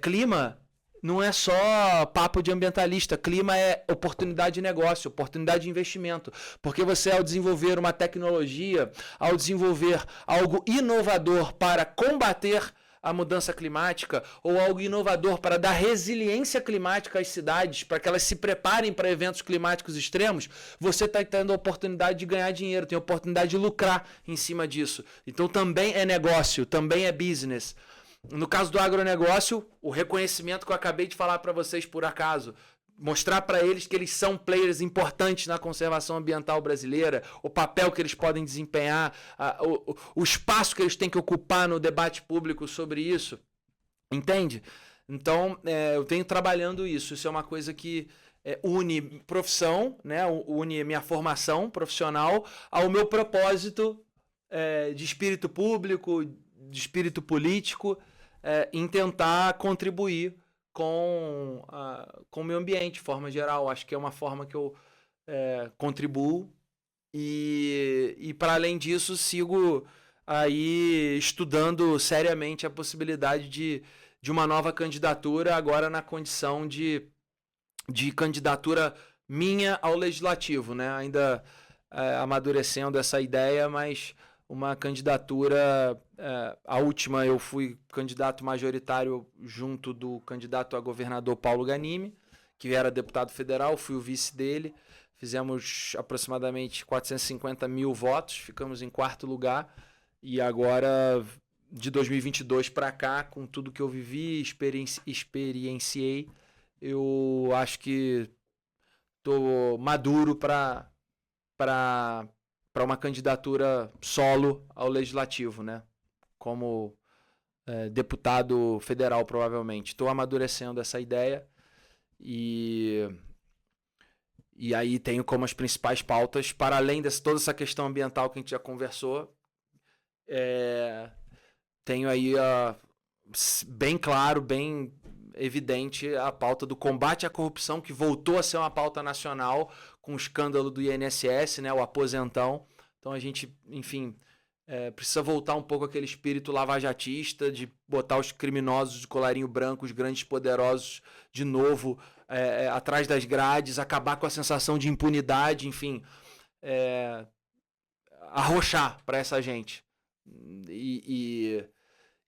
clima não é só papo de ambientalista. Clima é oportunidade de negócio, oportunidade de investimento. Porque você, ao desenvolver uma tecnologia, ao desenvolver algo inovador para combater a mudança climática, ou algo inovador para dar resiliência climática às cidades, para que elas se preparem para eventos climáticos extremos, você está tendo a oportunidade de ganhar dinheiro, tem a oportunidade de lucrar em cima disso. Então também é negócio, também é business. No caso do agronegócio, o reconhecimento que eu acabei de falar para vocês por acaso, mostrar para eles que eles são players importantes na conservação ambiental brasileira, o papel que eles podem desempenhar, o espaço que eles têm que ocupar no debate público sobre isso, entende? Então, eu tenho trabalhando isso. Isso é uma coisa que une profissão, né? Une minha formação profissional ao meu propósito de espírito público, de espírito político, em tentar contribuir com o meio ambiente de forma geral. Acho que é uma forma que eu contribuo e para além disso sigo aí estudando seriamente a possibilidade de uma nova candidatura, agora na condição de candidatura minha ao legislativo, né? Ainda amadurecendo essa ideia, mas uma candidatura, a última eu fui candidato majoritário junto do candidato a governador Paulo Ganimi, que era deputado federal, fui o vice dele, fizemos aproximadamente 450 mil votos, ficamos em 4º lugar, e agora, de 2022 para cá, com tudo que eu vivi, experienciei, eu acho que estou maduro para uma candidatura solo ao legislativo, né? Como deputado federal, provavelmente. Estou amadurecendo essa ideia e aí tenho como as principais pautas, para além de toda essa questão ambiental que a gente já conversou, tenho aí bem claro, bem evidente a pauta do combate à corrupção, que voltou a ser uma pauta nacional com o escândalo do INSS, né, o aposentão. Então a gente, enfim, precisa voltar um pouco aquele espírito lavajatista de botar os criminosos de colarinho branco, os grandes poderosos, de novo atrás das grades, acabar com a sensação de impunidade, enfim, arrochar para essa gente.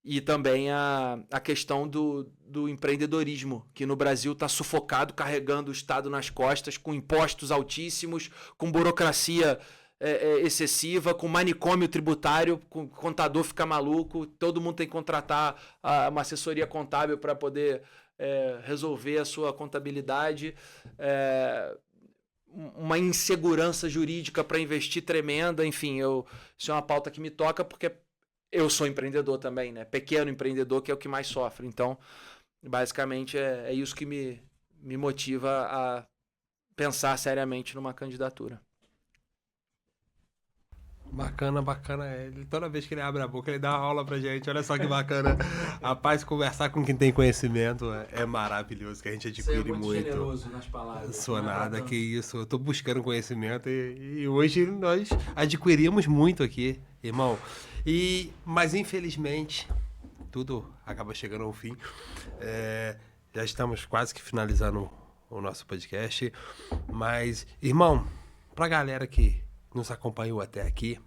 E também a questão do empreendedorismo, que no Brasil está sufocado, carregando o Estado nas costas, com impostos altíssimos, com burocracia excessiva, com manicômio tributário, com o contador fica maluco, todo mundo tem que contratar uma assessoria contábil para poder resolver a sua contabilidade, uma insegurança jurídica para investir tremenda, enfim, isso é uma pauta que me toca porque eu sou empreendedor também, né? Pequeno empreendedor, que é o que mais sofre. Então, basicamente, é isso que me motiva a pensar seriamente numa candidatura. Bacana, bacana. Toda vez que ele abre a boca, ele dá uma aula pra gente. Olha só que bacana. Rapaz, conversar com quem tem conhecimento é maravilhoso, que a gente adquire Você é muito muito. generoso nas palavras. Sou nada, que isso. Eu tô buscando conhecimento e hoje nós adquirimos muito aqui, irmão. Mas infelizmente, tudo acaba chegando ao fim. Já estamos quase que finalizando o nosso podcast. Mas, irmão, pra galera que nos acompanhou até aqui,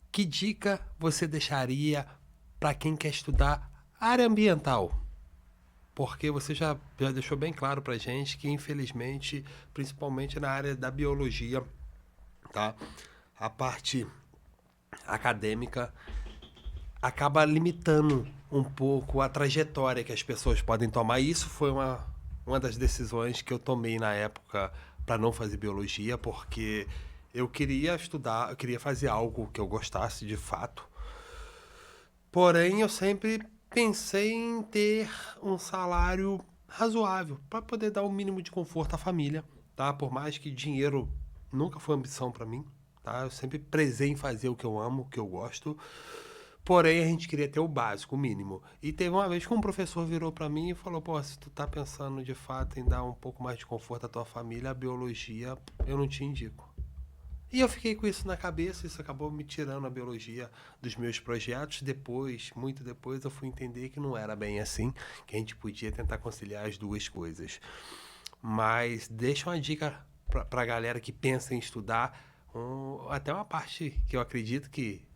que dica você deixaria para quem quer estudar área ambiental? Porque você já deixou bem claro pra gente que, infelizmente, principalmente na área da biologia, tá? A parte acadêmica acaba limitando um pouco a trajetória que as pessoas podem tomar. E isso foi uma das decisões que eu tomei na época para não fazer biologia, porque eu queria estudar, eu queria fazer algo que eu gostasse de fato. Porém, eu sempre pensei em ter um salário razoável para poder dar o mínimo de conforto à família, tá? Por mais que dinheiro nunca foi ambição para mim, tá? Eu sempre prezei em fazer o que eu amo, o que eu gosto. Porém, a gente queria ter o básico, o mínimo. E teve uma vez que um professor virou para mim e falou: pô, se tu tá pensando de fato em dar um pouco mais de conforto à tua família, a biologia eu não te indico. E eu fiquei com isso na cabeça, isso acabou me tirando a biologia dos meus projetos. Depois, muito depois, eu fui entender que não era bem assim, que a gente podia tentar conciliar as duas coisas. Mas deixa uma dica para a galera que pensa em estudar, até uma parte que eu acredito que,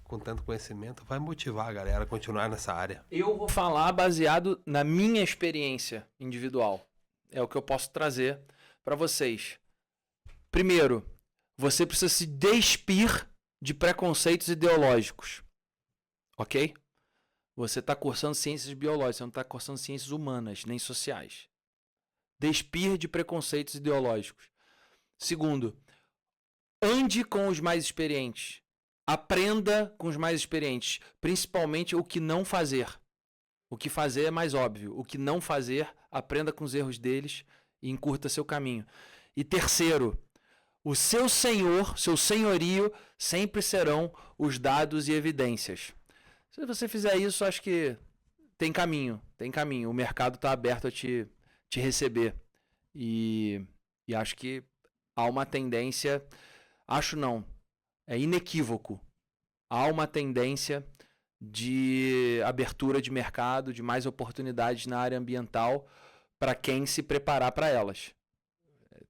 com tanto conhecimento, vai motivar a galera a continuar nessa área. Eu vou falar baseado na minha experiência individual. É o que eu posso trazer para vocês. Primeiro, você precisa se despir de preconceitos ideológicos. Ok? Você está cursando ciências biológicas, você não está cursando ciências humanas, nem sociais. Despir de preconceitos ideológicos. Segundo, ande com os mais experientes. Aprenda com os mais experientes. Principalmente o que não fazer. O que fazer é mais óbvio. O que não fazer, aprenda com os erros deles e encurta seu caminho. E terceiro, o seu senhor, seu senhorio, sempre serão os dados e evidências. Se você fizer isso, acho que tem caminho. O mercado está aberto a te receber. E acho que há uma tendência, acho não, é inequívoco, há uma tendência de abertura de mercado, de mais oportunidades na área ambiental para quem se preparar para elas.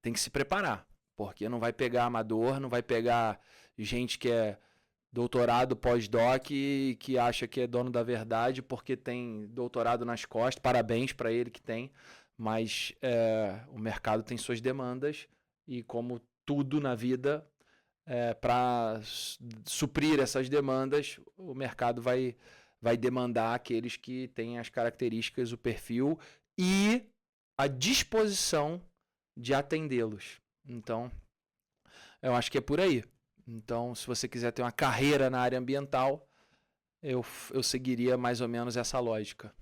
Tem que se preparar, porque não vai pegar amador, não vai pegar gente que é doutorado pós-doc e que acha que é dono da verdade porque tem doutorado nas costas. Parabéns para ele que tem, mas o mercado tem suas demandas e, como tudo na vida, para suprir essas demandas, o mercado vai demandar aqueles que têm as características, o perfil e a disposição de atendê-los. Então, eu acho que é por aí. Então, se você quiser ter uma carreira na área ambiental, eu seguiria mais ou menos essa lógica.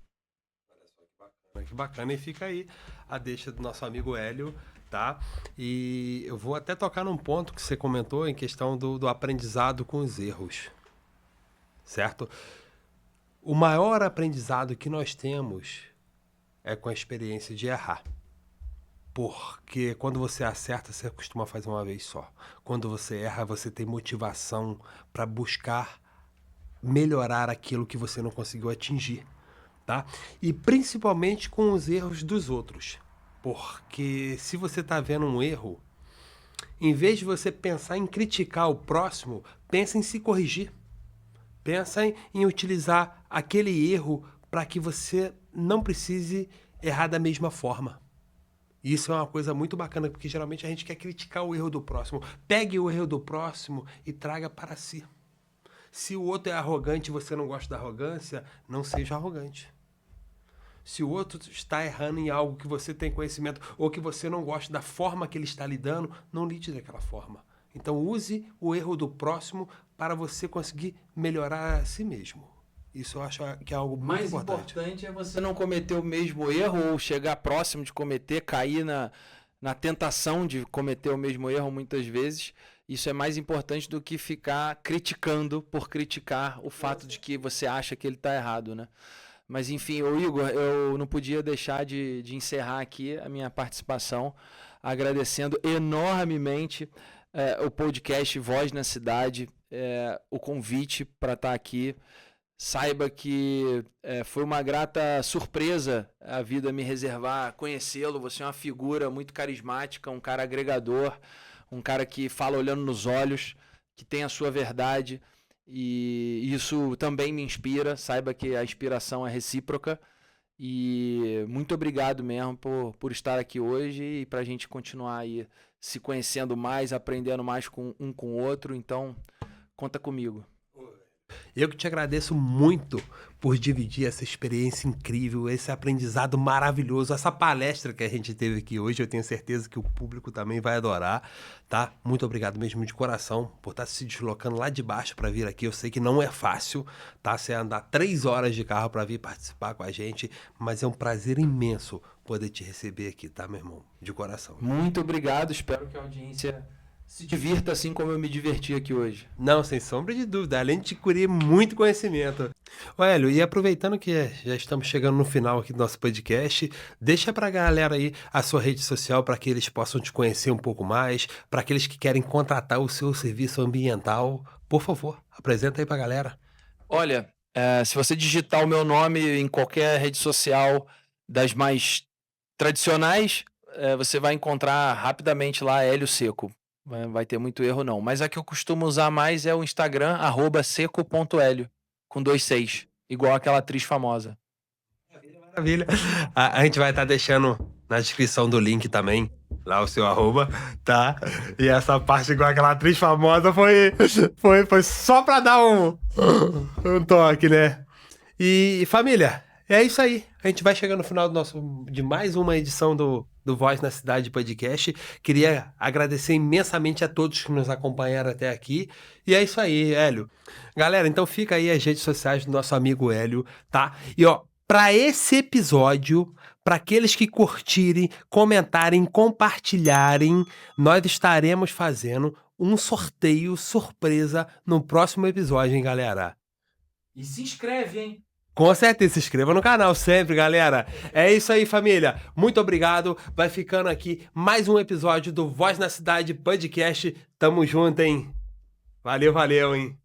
Que bacana, e fica aí a deixa do nosso amigo Hélio, tá? E eu vou até tocar num ponto que você comentou em questão do aprendizado com os erros, certo? O maior aprendizado que nós temos é com a experiência de errar. Porque quando você acerta, você costuma fazer uma vez só. Quando você erra, você tem motivação para buscar melhorar aquilo que você não conseguiu atingir, tá? E principalmente com os erros dos outros. Porque se você está vendo um erro, em vez de você pensar em criticar o próximo, pensa em se corrigir. Pensa em utilizar aquele erro para que você não precise errar da mesma forma. Isso é uma coisa muito bacana, porque geralmente a gente quer criticar o erro do próximo. Pegue o erro do próximo e traga para si. Se o outro é arrogante e você não gosta da arrogância, não seja arrogante. Se o outro está errando em algo que você tem conhecimento ou que você não gosta da forma que ele está lidando, não lide daquela forma. Então use o erro do próximo para você conseguir melhorar a si mesmo. Isso eu acho que é algo muito mais importante. importante é você não cometer o mesmo erro ou chegar próximo de cometer, cair na tentação de cometer o mesmo erro muitas vezes. Isso é mais importante do que ficar criticando por criticar o fato de que você acha que ele está errado, né? Mas enfim, Igor, eu não podia deixar de encerrar aqui a minha participação agradecendo enormemente o podcast Voz na Cidade, o convite para estar aqui. Saiba que foi uma grata surpresa a vida me reservar conhecê-lo. Você é uma figura muito carismática, um cara agregador, um cara que fala olhando nos olhos, que tem a sua verdade, e isso também me inspira. Saiba que a inspiração é recíproca, e muito obrigado mesmo por estar aqui hoje e para a gente continuar aí se conhecendo mais, aprendendo mais um com o outro. Então, conta comigo. Eu que te agradeço muito por dividir essa experiência incrível, esse aprendizado maravilhoso, essa palestra que a gente teve aqui hoje. Eu tenho certeza que o público também vai adorar, tá? Muito obrigado mesmo de coração por estar se deslocando lá de baixo para vir aqui. Eu sei que não é fácil, tá? Você andar 3 horas de carro para vir participar com a gente, mas é um prazer imenso poder te receber aqui, tá, meu irmão? De coração. Muito obrigado, espero que a audiência se divirta assim como eu me diverti aqui hoje. Não, sem sombra de dúvida. Além de te colher muito conhecimento. Ô, Hélio, e aproveitando que já estamos chegando no final aqui do nosso podcast, deixa pra galera aí a sua rede social para que eles possam te conhecer um pouco mais, para aqueles que querem contratar o seu serviço ambiental. Por favor, apresenta aí pra galera. Olha, se você digitar o meu nome em qualquer rede social das mais tradicionais, você vai encontrar rapidamente lá Hélio Seco. Vai ter muito erro não. Mas a que eu costumo usar mais é o Instagram, @seco.hélio, com 2 Cs, igual aquela atriz famosa. Maravilha. A gente vai estar deixando na descrição do link também, lá o seu @, tá? E essa parte igual aquela atriz famosa foi só pra dar um toque, né? E família, é isso aí. A gente vai chegando no final de mais uma edição do Voz na Cidade Podcast. Queria agradecer imensamente a todos que nos acompanharam até aqui. E é isso aí, Hélio. Galera, então fica aí as redes sociais do nosso amigo Hélio, tá? E ó, para esse episódio, para aqueles que curtirem, comentarem, compartilharem, nós estaremos fazendo um sorteio surpresa no próximo episódio, hein, galera? E se inscreve, hein? Com certeza, se inscreva no canal sempre, galera. É isso aí, família. Muito obrigado. Vai ficando aqui mais um episódio do Voz na Cidade Podcast. Tamo junto, hein? Valeu, hein?